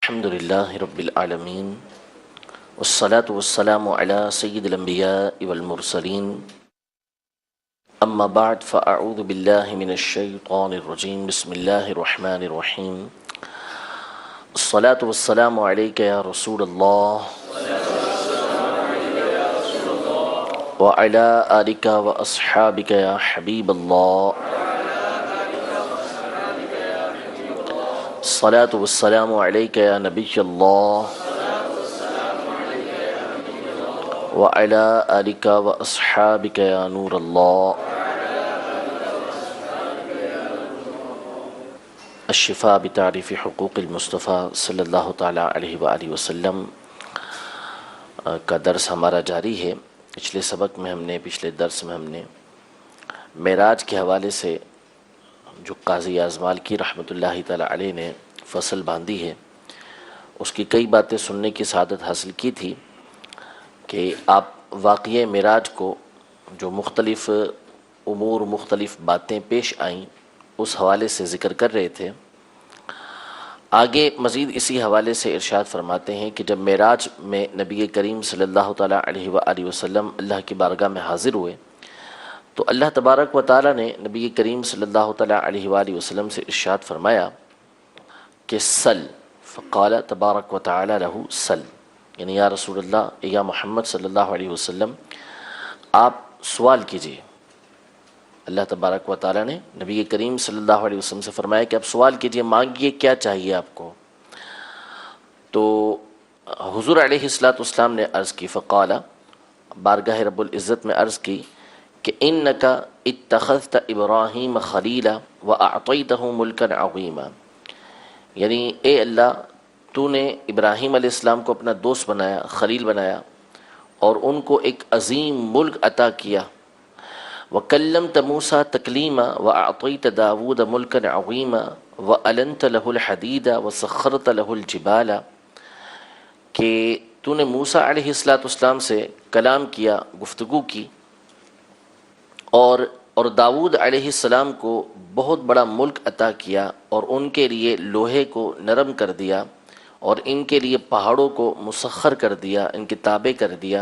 الحمد للہ رب العالمین والصلاة والسلام علی سید الانبیاء والمرسلین اما بعد فاعوذ باللہ من الشیطان الرجیم بسم اللہ الرحمن الرحیم الصلاة والسلام علیک یا رسول اللہ وعلی آلک واصحابک یا حبیب اللہ الصلاة والسلام علیک یا نبی اللہ وعلی آلک واصحابک یا نور اللہ الشفاء بتعریف حقوق المصطفیٰ صلی اللہ تعالیٰ علیہ وآلہ وسلم کا درس ہمارا جاری ہے۔ پچھلے درس میں ہم نے معراج کے حوالے سے جو قاضی اعظمال کی رحمۃ اللہ تعالیٰ علیہ نے فصل باندھی ہے اس کی کئی باتیں سننے کی سعادت حاصل کی تھی کہ آپ واقعہ معراج کو جو مختلف امور مختلف باتیں پیش آئیں اس حوالے سے ذکر کر رہے تھے۔ آگے مزید اسی حوالے سے ارشاد فرماتے ہیں کہ جب معراج میں نبی کریم صلی اللہ تعالیٰ علیہ وآلہ وسلم اللہ کی بارگاہ میں حاضر ہوئے تو اللہ تبارک و تعالیٰ نے نبی کریم صلی اللہ تعالیٰ علیہ وآلہ وسلم سے ارشاد فرمایا کہ سل، فقال تبارک و تعالیٰ لہ سل، یعنی یا رسول اللہ یا محمد صلی اللہ علیہ وسلم آپ سوال کیجئے۔ اللہ تبارک و تعالیٰ نے نبی کریم صلی اللہ علیہ وسلم سے فرمایا کہ آپ سوال کیجئے، مانگیے، کیا چاہیے آپ کو۔ تو حضور علیہ السلام نے عرض کی، فقال، بارگاہ رب العزت میں عرض کی کہ انک اتخذت ابراہیم خلیلا واعطیتہ ملکا عظیما، یعنی اے اللہ تو نے ابراہیم علیہ السلام کو اپنا دوست بنایا، خلیل بنایا اور ان کو ایک عظیم ملک عطا کیا۔ وَكَلَّمْتَ مُوسَىٰ تَكْلِيمًا وَأَعْطَيْتَ دَاوُودَ مُلْكًا عَظِيمًا وَأَلَنْتَ لَهُ الْحَدِيدَ وَسَخَّرْتَ لَهُ الْجِبَالَ، کہ تو نے موسیٰ علیہ السلام سے کلام کیا، گفتگو کی، اور داود علیہ السلام کو بہت بڑا ملک عطا کیا اور ان کے لیے لوہے کو نرم کر دیا اور ان کے لیے پہاڑوں کو مسخر کر دیا، ان کے تابع کر دیا۔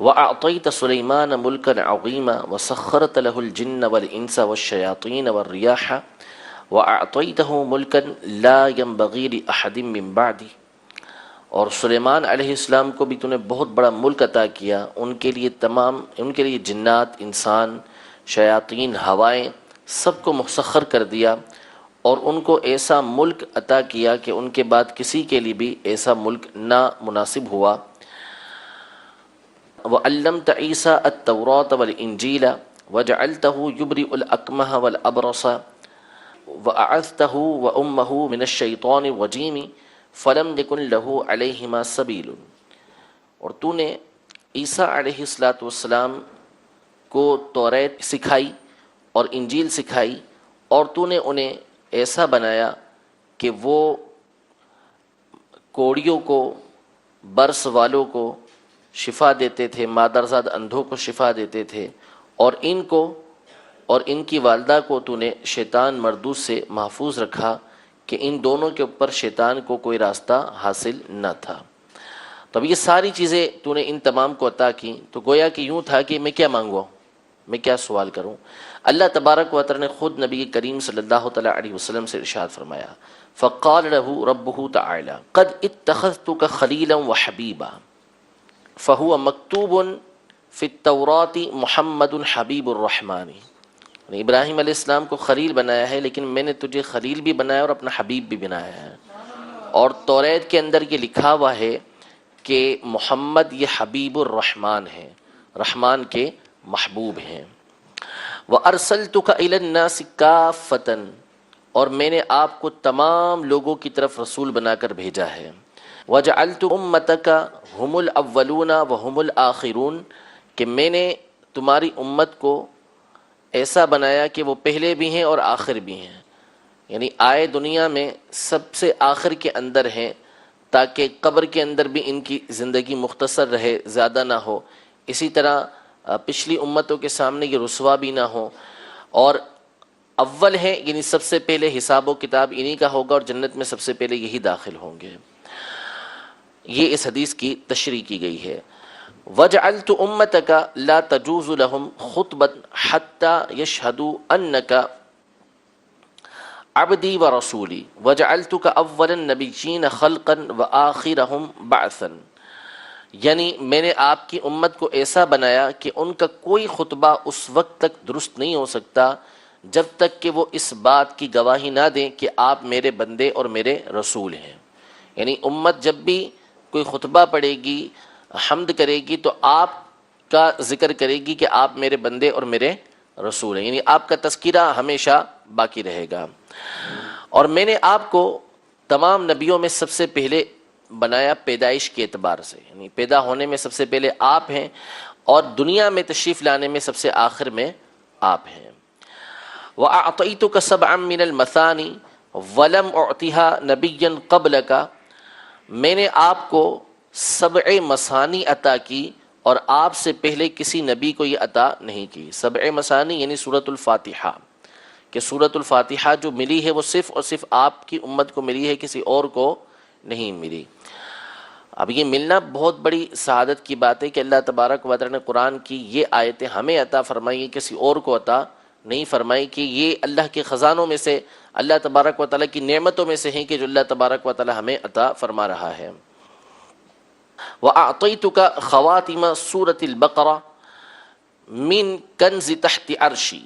وَأَعْطَيْتَ سُلَيْمَانَ مُلْكًا عَظِيمًا وَسَخَّرْتَ لَهُ الْجِنَّ وَالْإِنسَ وَالشَّيَاطِينَ وَالرِّيَاحَ وَأَعْطَيْتَهُ مُلْكًا لَا يَنبَغِي لِأَحَدٍ مِّن بَعْدِهِ، اور سلیمان علیہ السلام کو بھی تو نے بہت بڑا ملک عطا کیا، ان کے لیے جنات، انسان، شیاطین، ہوائیں سب کو مسخر کر دیا اور ان کو ایسا ملک عطا کیا کہ ان کے بعد کسی کے لیے بھی ایسا ملک نہ مناسب ہوا۔ وَعَلَّمْتَ عِيسَىٰ التَّوْرَاةَ وَالْإِنْجِيلَ وَجَعَلْتَهُ يُبْرِئُ الْأَكْمَحَ وَالْأَبْرَصَ وَأَعَذْتَهُ وَأُمَّهُ مِنَ الشَّيْطَانِ الرَّجِيمِ فَلَمْ يَكُنْ لَهُ عَلَيْهِمَا سَبِيلٌ، اور تو نے عیسیٰ علیہ السلام کو توریت سکھائی اور انجیل سکھائی اور تو نے انہیں ایسا بنایا کہ وہ کوڑیوں کو، برس والوں کو شفا دیتے تھے، مادرزاد اندھوں کو شفا دیتے تھے، اور ان کو اور ان کی والدہ کو تو نے شیطان مردود سے محفوظ رکھا کہ ان دونوں کے اوپر شیطان کو کوئی راستہ حاصل نہ تھا۔ تو اب یہ ساری چیزیں تو نے ان تمام کو عطا کی، تو گویا کہ یوں تھا کہ میں کیا مانگوں، میں کیا سوال کروں۔ اللہ تبارک و تعالی نے خود نبی کریم صلی اللہ تعالیٰ علیہ وسلم سے ارشاد فرمایا، فقال له ربه تعالی قد اتخذتك خلیلا وحبیبا فهو مکتوب فی التوراۃ محمد حبیب الرحمن، یعنی ابراہیم علیہ السلام کو خلیل بنایا ہے لیکن میں نے تجھے خلیل بھی بنایا اور اپنا حبیب بھی بنایا ہے، اور توریت کے اندر یہ لکھا ہوا ہے کہ محمد یہ حبیب الرحمن ہے، رحمان کے محبوب ہیں۔ وَأَرْسَلْتُكَ إِلَى النَّاسِ كَافَّةً، اور میں نے آپ کو تمام لوگوں کی طرف رسول بنا کر بھیجا ہے۔ وَجَعَلْتُ أُمَّتَكَ هُمُ الْأَوَّلُونَ وَهُمُ الْآخِرُونَ، کہ میں نے تمہاری امت کو ایسا بنایا کہ وہ پہلے بھی ہیں اور آخر بھی ہیں، یعنی آئے دنیا میں سب سے آخر کے اندر ہیں تاکہ قبر کے اندر بھی ان کی زندگی مختصر رہے، زیادہ نہ ہو، اسی طرح پچھلی امتوں کے سامنے یہ رسوا بھی نہ ہو، اور اول ہے یعنی سب سے پہلے حساب و کتاب انہی کا ہوگا اور جنت میں سب سے پہلے یہی داخل ہوں گے۔ یہ اس حدیث کی تشریح کی گئی ہے۔ وَجَعَلْتُ أُمَّتَكَ لَا تَجُوزُ لَهُمْ خُطْبَةً حَتَّى يَشْهَدُوا أَنَّكَ عبدی و رسولی وجعلتک اول النبیین خلقا و آخرہم بعثا، یعنی میں نے آپ کی امت کو ایسا بنایا کہ ان کا کوئی خطبہ اس وقت تک درست نہیں ہو سکتا جب تک کہ وہ اس بات کی گواہی نہ دیں کہ آپ میرے بندے اور میرے رسول ہیں۔ یعنی امت جب بھی کوئی خطبہ پڑھے گی، حمد کرے گی، تو آپ کا ذکر کرے گی کہ آپ میرے بندے اور میرے رسول ہیں، یعنی آپ کا تذکرہ ہمیشہ باقی رہے گا۔ اور میں نے آپ کو تمام نبیوں میں سب سے پہلے بنایا پیدائش کے اعتبار سے، یعنی پیدا ہونے میں سب سے پہلے آپ ہیں، اور دنیا میں تشریف لانے میں سب سے آخر میں آپ ہیں۔ وَأَعْطَيْتُكَ سَبْعًا مِّنَ الْمَثَانِي وَلَمْ أُعْطِهَا نَبِيًّا قَبْلَكَ، میں نے آپ کو 7 مثانی عطا کی اور آپ سے پہلے کسی نبی کو یہ عطا نہیں کی۔ 7 مثانی یعنی سورۃ الفاتحہ، کہ سورۃ الفاتحہ جو ملی ہے وہ صرف اور صرف آپ کی امت کو ملی ہے، کسی اور کو نہیں ملی۔ اب یہ ملنا بہت بڑی سعادت کی بات ہے کہ اللہ تبارک و تعالی نے قرآن کی یہ آیتیں ہمیں عطا فرمائی، کسی اور کو عطا نہیں فرمائی، کہ یہ اللہ کے خزانوں میں سے، اللہ تبارک و تعالی کی نعمتوں میں سے ہیں کہ جو اللہ تبارک و تعالی ہمیں عطا فرما رہا ہے۔ وَأَعْطَيْتُكَ خَوَاتِمَ سُورَةِ الْبَقَرَةِ مِنْ كَنْزِ تَحْتِ عَرْشِي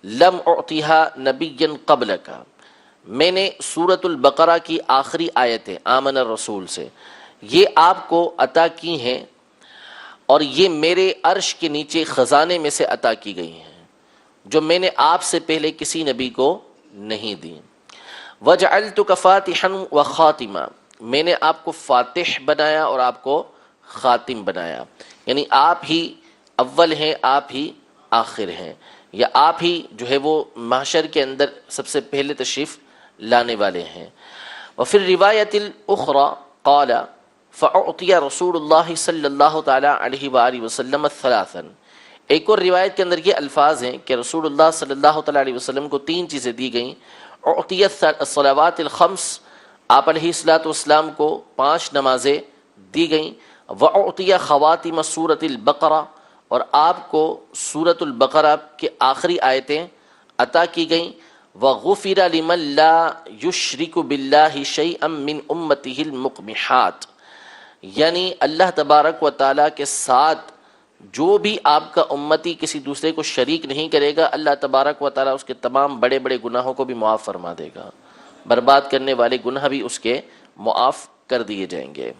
لَمْ أُعْطِهَا نَبِيًّا قَبْلَكَ، میں نے سورۃ البقرہ کی آخری آیتیں آمن الرسول سے یہ آپ کو عطا کی ہیں، اور یہ میرے عرش کے نیچے خزانے میں سے عطا کی گئی ہیں جو میں نے آپ سے پہلے کسی نبی کو نہیں دی۔ وَجَعَلْتُكَ فَاتِحًا وَخَاتِمًا، میں نے آپ کو فاتح بنایا اور آپ کو خاتم بنایا، یعنی آپ ہی اول ہیں، آپ ہی آخر ہیں، یا آپ ہی جو ہے وہ محشر کے اندر سب سے پہلے تشریف لانے والے ہیں۔ وفي الرواية الأخرى قال فأعطي رسول الله صلی اللہ تعالی علیہ وآلہ وسلم 3، ایک اور روایت کے اندر یہ الفاظ ہیں کہ رسول اللہ صلی اللہ تعالی علیہ وسلم کو 3 چیزیں دی گئیں۔ اعطی الصلوات الخمس، آپ علیہ الصلوۃ والسلام کو 5 نمازیں دی گئیں۔ واعطی خواتم سورۃ البقرہ، اور آپ کو سورۃ البقرہ کے آخری آیتیں عطا کی گئیں۔ وغفر لمن لا یشرک باللہ شیئا من امتہ المقمحات، یعنی اللہ تبارک و تعالیٰ کے ساتھ جو بھی آپ کا امتی کسی دوسرے کو شریک نہیں کرے گا، اللہ تبارک و تعالیٰ اس کے تمام بڑے بڑے گناہوں کو بھی معاف فرما دے گا، برباد کرنے والے گناہ بھی اس کے معاف کر دیے جائیں گے۔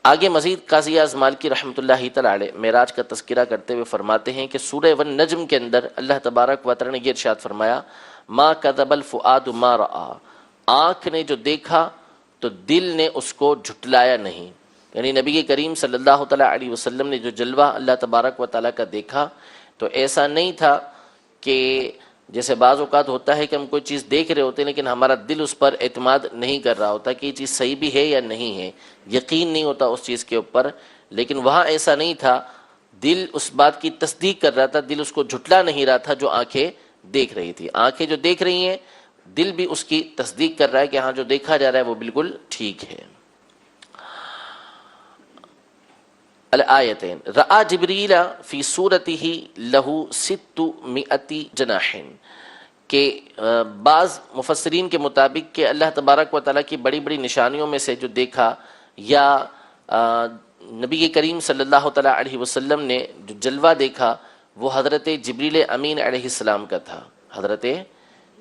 آگے مزید قاضی اعظم مالکی رحمۃ اللہ تعالی علیہ معراج کا تذکرہ کرتے ہوئے فرماتے ہیں کہ سورہ والنجم کے اندر اللہ تبارک و تعالی نے یہ ارشاد فرمایا، ما کذب الفؤاد ما رآ، آنکھ نے جو دیکھا تو دل نے اس کو جھٹلایا نہیں، یعنی نبی کریم صلی اللہ تعالی علیہ وسلم نے جو جلوہ اللہ تبارک و تعالی کا دیکھا تو ایسا نہیں تھا کہ جیسے بعض اوقات ہوتا ہے کہ ہم کوئی چیز دیکھ رہے ہوتے ہیں لیکن ہمارا دل اس پر اعتماد نہیں کر رہا ہوتا کہ یہ چیز صحیح بھی ہے یا نہیں ہے، یقین نہیں ہوتا اس چیز کے اوپر، لیکن وہاں ایسا نہیں تھا، دل اس بات کی تصدیق کر رہا تھا، دل اس کو جھٹلا نہیں رہا تھا جو آنکھیں دیکھ رہی تھی۔ آنکھیں جو دیکھ رہی ہیں دل بھی اس کی تصدیق کر رہا ہے کہ ہاں جو دیکھا جا رہا ہے وہ بالکل ٹھیک ہے۔ الآیتین رآ جبریل فی صورتہ لہ 600 جناح، کہ بعض مفسرین کے مطابق کہ اللہ تبارک و تعالیٰ کی بڑی بڑی نشانیوں میں سے جو دیکھا، یا نبی کریم صلی اللہ تعالیٰ علیہ وسلم نے جو جلوہ دیکھا وہ حضرت جبریل امین علیہ السلام کا تھا، حضرت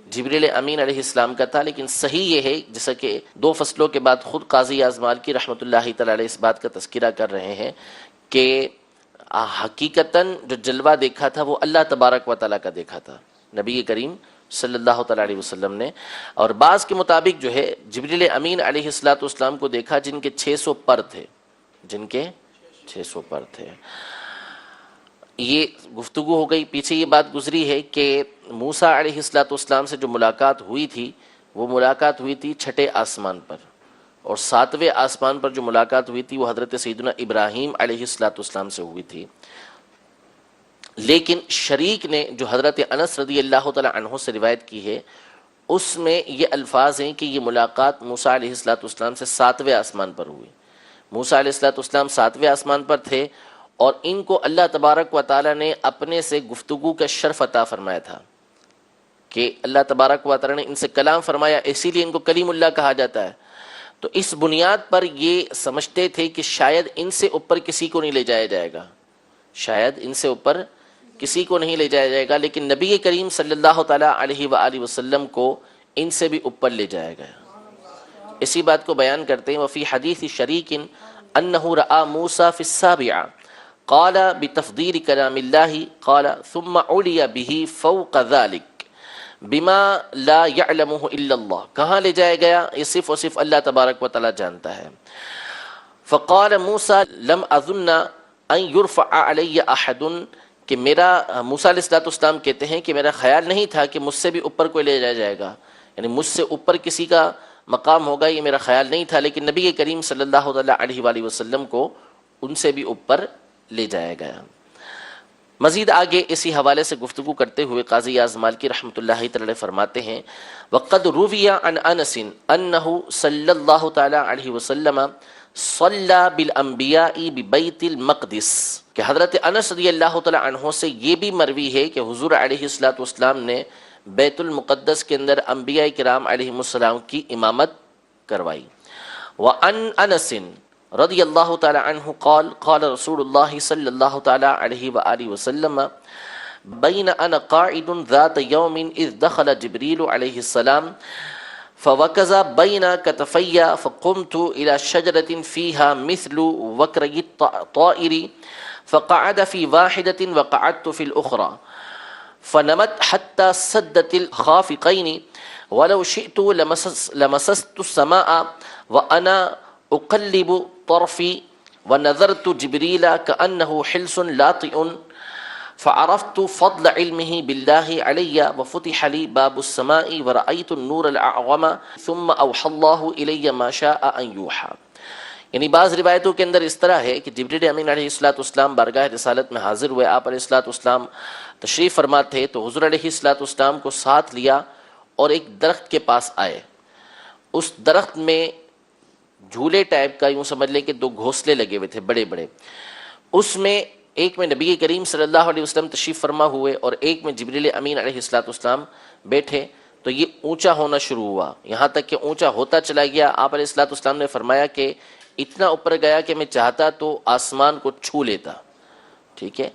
جبریل امین علیہ السلام کا تھا۔ لیکن صحیح یہ ہے جیسا کہ 2 فصلوں کے بعد خود قاضی اعظم مالکی رحمۃ اللہ تعالی علیہ اس بات کا تذکرہ کر رہے ہیں کہ حقیقتاً جو جلوہ دیکھا تھا وہ اللہ تبارک و تعالیٰ کا دیکھا تھا نبی کریم صلی اللہ تعالی علیہ وسلم نے، اور بعض کے مطابق جو ہے جبریل امین علیہ السلام کو دیکھا جن کے 600 پر تھے، جن کے 600 پر تھے۔ یہ گفتگو ہو گئی، پیچھے یہ بات گزری ہے کہ موسیٰ علیہ السلام سے جو ملاقات ہوئی تھی وہ ملاقات ہوئی تھی 6 آسمان پر، اور 7ویں آسمان پر جو ملاقات ہوئی تھی وہ حضرت سیدنا ابراہیم علیہ السلام سے ہوئی تھی۔ لیکن شریک نے جو حضرت انس رضی اللہ تعالی عنہ سے روایت کی ہے اس میں یہ الفاظ ہیں کہ یہ ملاقات موسیٰ علیہ السلام سے 7ویں آسمان پر ہوئی۔ موسیٰ علیہ السلام 7ویں آسمان پر تھے اور ان کو اللہ تبارک و تعالیٰ نے اپنے سے گفتگو کا شرف عطا فرمایا تھا کہ اللہ تبارک و تعالیٰ نے ان سے کلام فرمایا، اسی لیے ان کو کلیم اللہ کہا جاتا ہے۔ تو اس بنیاد پر یہ سمجھتے تھے کہ شاید ان سے اوپر کسی کو نہیں لے جایا جائے گا، شاید ان سے اوپر کسی کو نہیں لے جایا جائے گا، لیکن نبی کریم صلی اللہ تعالیٰ علیہ وآلہ وسلم کو ان سے بھی اوپر لے جایا گیا۔ اسی بات کو بیان کرتے ہیں وفی حدیث شریک انہ رأى موسیٰ فی السابعہ قال بتفضیل کلام اللہ قال ثم علی به فوق ذلك بما لا يعلمہ الا اللہ۔ کہاں لے جایا گیا یہ صرف اور صرف اللہ تبارک و تعالیٰ جانتا ہے۔ فقال موسیٰ لم اظن ان يرفع علی احد، کہ موسیٰ علیہ السلام کہتے ہیں کہ میرا خیال نہیں تھا کہ مجھ سے بھی اوپر کوئی لے جایا جائے گا، یعنی مجھ سے اوپر کسی کا مقام ہوگا، یہ میرا خیال نہیں تھا، لیکن نبی کریم صلی اللہ علیہ وآلہ وسلم کو ان سے بھی اوپر لے جایا گیا۔ مزید آگے اسی حوالے سے گفتگو کرتے ہوئے قاضی اعظم مالکی رحمۃ اللہ تعالی فرماتے ہیں وقد روی عن انس انہ صلی اللہ تعالی علیہ وسلم صلی بالانبیاء ببیت المقدس، کہ حضرت انس رضی اللہ تعالی عنہ سے یہ بھی مروی ہے کہ حضور علیہ السلام نے بیت المقدس کے اندر انبیاء کرام علیہم السلام کی امامت کروائی۔ وعن انس رضی اللہ تعالی عنہ قال قال رسول اللہ صلی اللہ تعالی علیہ وآلہ وسلم بین انا قاعد ذات یوم اذ دخل جبریل علیہ السلام فوکز بین کتفی فقمت الى شجرة فیہا مثل وکرئی الطائر فقعد فی واحدة وقعدت فی الاخرى فنمت حتى سدت الخافقین ولو شئت لمسست السماء وانا اقلب طرفی ونظرت جبریل كأنه حلس لاطئ فعرفت فضل علمه بالله علی وفتح لی باب السماء ورأیت النور الأعظم ثم اوحى اللہ الی ما شاء ان یوحى۔ یعنی بعض روایتوں کے اندر اس طرح ہے کہ جبریل امین علیہ السلام بارگاہ رسالت میں حاضر ہوئے، آپ علیہ السلام تشریف فرما تھے تو حضور علیہ السلام کو ساتھ لیا اور ایک درخت کے پاس آئے۔ اس درخت میں جھولے ٹائپ کا، یوں سمجھ لیں کہ 2 گھونسلے لگے ہوئے تھے بڑے بڑے، اس میں ایک میں نبی کریم صلی اللہ علیہ وسلم تشریف فرما ہوئے اور ایک میں جبریل امین علیہ السلام بیٹھے، تو یہ اونچا ہونا شروع ہوا، یہاں تک کہ اونچا ہوتا چلا گیا۔ آپ علیہ السلام نے فرمایا کہ اتنا اوپر گیا کہ میں چاہتا تو آسمان کو چھو لیتا، ٹھیک ہے،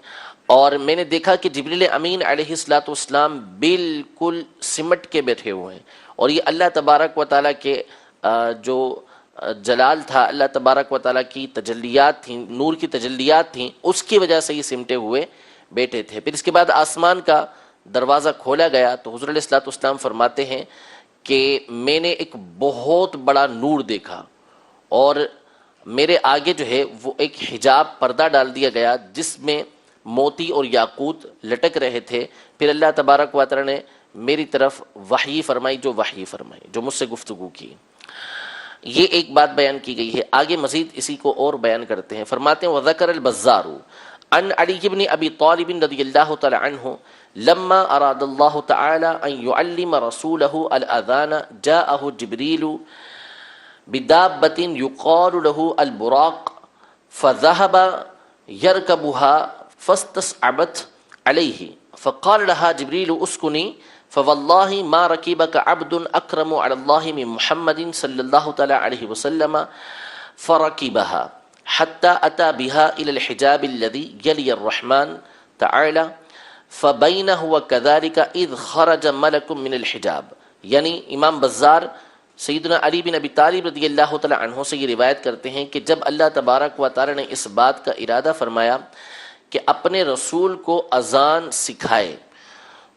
اور میں نے دیکھا کہ جبریل امین علیہ السلام بالکل سمٹ کے بیٹھے ہوئے ہیں، اور یہ اللہ تبارک و تعالیٰ کے جو جلال تھا، اللہ تبارک و تعالیٰ کی تجلیات تھیں، نور کی تجلیات تھیں، اس کی وجہ سے یہ سمٹے ہوئے بیٹھے تھے۔ پھر اس کے بعد آسمان کا دروازہ کھولا گیا تو حضور علیہ السلام فرماتے ہیں کہ میں نے ایک بہت بڑا نور دیکھا، اور میرے آگے جو ہے وہ ایک حجاب پردہ ڈال دیا گیا جس میں موتی اور یاقوت لٹک رہے تھے۔ پھر اللہ تبارک و تعالیٰ نے میری طرف وحی فرمائی، جو مجھ سے گفتگو کی۔ یہ ایک بات بیان کی گئی ہے۔ آگے مزید اسی کو اور بیان کرتے ہیں، فرماتے ہیں وذکر البزار عن علی بن ابی طالب رضی اللہ تعالی عنہ لما اراد اللہ تعالی ان يعلم رسولہ الاذان جاءہ جبریل بدابۃ یقال له البراق فذهب يركبها فاستصعبت علیہ فقال لها جبریل اسکنی فواللہ ما رکبک عبد اکرم علی اللہ من محمد صلی اللہ تعالی علیہ وسلم فرکبها حتی اتی بها الى الحجاب الذي یلی الرحمن تعالی فبینہ وکذلک اذ خرج ملک من الحجاب۔ یعنی امام بزار سیدنا علی بن ابی طالب رضی اللہ تعالی عنہ سے یہ روایت کرتے ہیں کہ جب اللہ تبارک و تعالی نے اس بات کا ارادہ فرمایا کہ اپنے رسول کو اذان سکھائے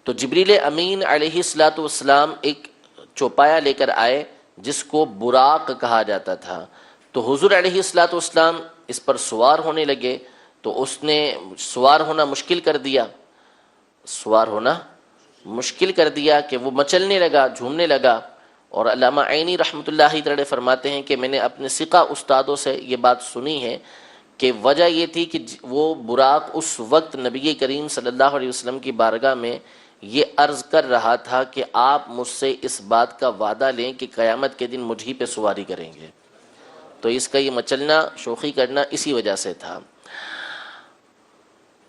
تو جبریل امین علیہ السلام ایک چوپایا لے کر آئے جس کو براق کہا جاتا تھا، تو حضور علیہ السلام اس پر سوار ہونے لگے تو اس نے سوار ہونا مشکل کر دیا کہ وہ مچلنے لگا، جھومنے لگا۔ اور علامہ عینی رحمۃ اللہ تعالی فرماتے ہیں کہ میں نے اپنے ثقہ استادوں سے یہ بات سنی ہے کہ وجہ یہ تھی کہ وہ براق اس وقت نبی کریم صلی اللہ علیہ وسلم کی بارگاہ میں یہ عرض کر رہا تھا کہ آپ مجھ سے اس بات کا وعدہ لیں کہ قیامت کے دن مجھ ہی پہ سواری کریں گے. تو اس کا یہ مچلنا، شوخی کرنا اسی وجہ سے تھا.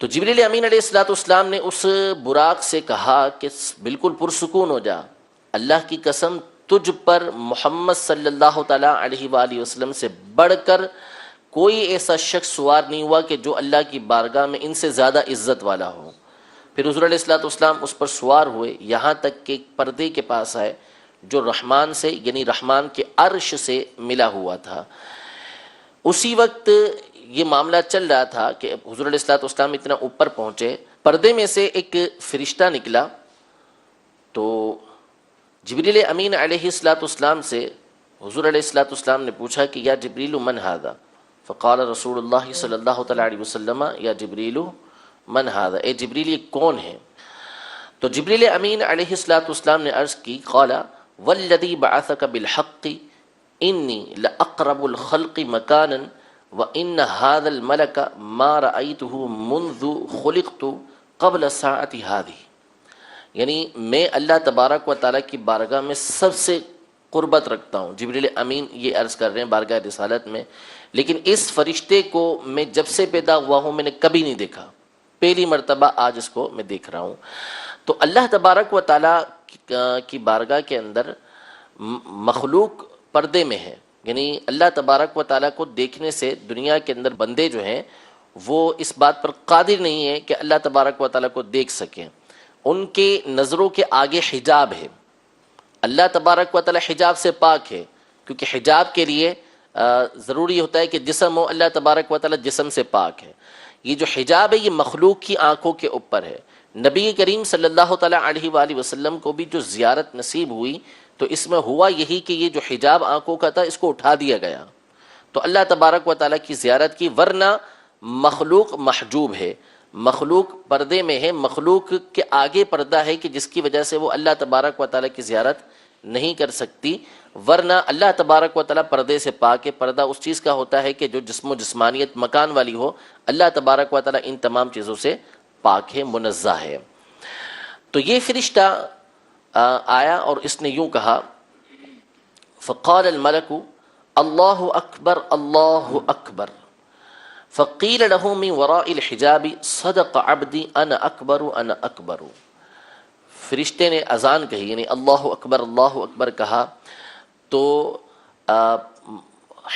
تو جبریل امین علیہ السلام نے اس براق سے کہا کہ بالکل پرسکون ہو جا، اللہ کی قسم تجھ پر محمد صلی اللہ تعالیٰ علیہ وآلہ وسلم سے بڑھ کر کوئی ایسا شخص سوار نہیں ہوا کہ جو اللہ کی بارگاہ میں ان سے زیادہ عزت والا ہو. پھر حضور علیہ السلام اس پر سوار ہوئے یہاں تک کہ ایک پردے کے پاس آئے جو رحمان سے یعنی رحمان کے عرش سے ملا ہوا تھا. اسی وقت یہ معاملہ چل رہا تھا کہ حضور علیہ السلام اتنا اوپر پہنچے، پردے میں سے ایک فرشتہ نکلا. تو جبریل امین علیہ السلام سے حضور علیہ السلام نے پوچھا کہ یا جبریل من ھذا؟ فقال رسول اللہ صلی اللہ تعالیٰ علیہ وسلم یا جبریل من ھذا، اے جبریل یہ کون ہے؟ تو جبریل امین علیہ السلام نے عرض کی قال والذی بعثک بالحق انی لاقرب الخلق مکانا وان ھذا الملک ما رأیتہ منذ خلقت قبل الساعۃ ھذہ. یعنی میں اللہ تبارک و تعالیٰ کی بارگاہ میں سب سے قربت رکھتا ہوں. جبریل امین یہ عرض کر رہے ہیں بارگاہ رسالت میں، لیکن اس فرشتے کو میں جب سے پیدا ہوا ہوں میں نے کبھی نہیں دیکھا، پہلی مرتبہ آج اس کو میں دیکھ رہا ہوں. تو اللہ تبارک و تعالیٰ کی بارگاہ کے اندر مخلوق پردے میں ہے، یعنی اللہ تبارک و تعالیٰ کو دیکھنے سے دنیا کے اندر بندے جو ہیں وہ اس بات پر قادر نہیں ہیں کہ اللہ تبارک و تعالیٰ کو دیکھ سکیں. ان کے نظروں کے آگے حجاب ہے. اللہ تبارک و تعالیٰ حجاب سے پاک ہے، کیونکہ حجاب کے لیے ضروری ہوتا ہے کہ جسم ہو. اللہ تبارک و تعالیٰ جسم سے پاک ہے. یہ جو حجاب ہے یہ مخلوق کی آنکھوں کے اوپر ہے. نبی کریم صلی اللہ تعالیٰ علیہ وآلہ وسلم کو بھی جو زیارت نصیب ہوئی تو اس میں ہوا یہی کہ یہ جو حجاب آنکھوں کا تھا اس کو اٹھا دیا گیا، تو اللہ تبارک و تعالیٰ کی زیارت کی. ورنہ مخلوق محجوب ہے، مخلوق پردے میں ہے، مخلوق کے آگے پردہ ہے کہ جس کی وجہ سے وہ اللہ تبارک و تعالیٰ کی زیارت نہیں کر سکتی. ورنہ اللہ تبارک و تعالیٰ پردے سے پاک ہے. پردہ اس چیز کا ہوتا ہے کہ جو جسم و جسمانیت مکان والی ہو. اللہ تبارک و تعالیٰ ان تمام چیزوں سے پاک ہے، منزہ ہے. تو یہ فرشتہ آیا اور اس نے یوں کہا فقال الملک اللہ اکبر اللہ اکبر فقیل له من وراء الحجاب صدق عبدی انا اکبر انا اکبر. فرشتے نے اذان کہی یعنی اللہ اکبر کہا تو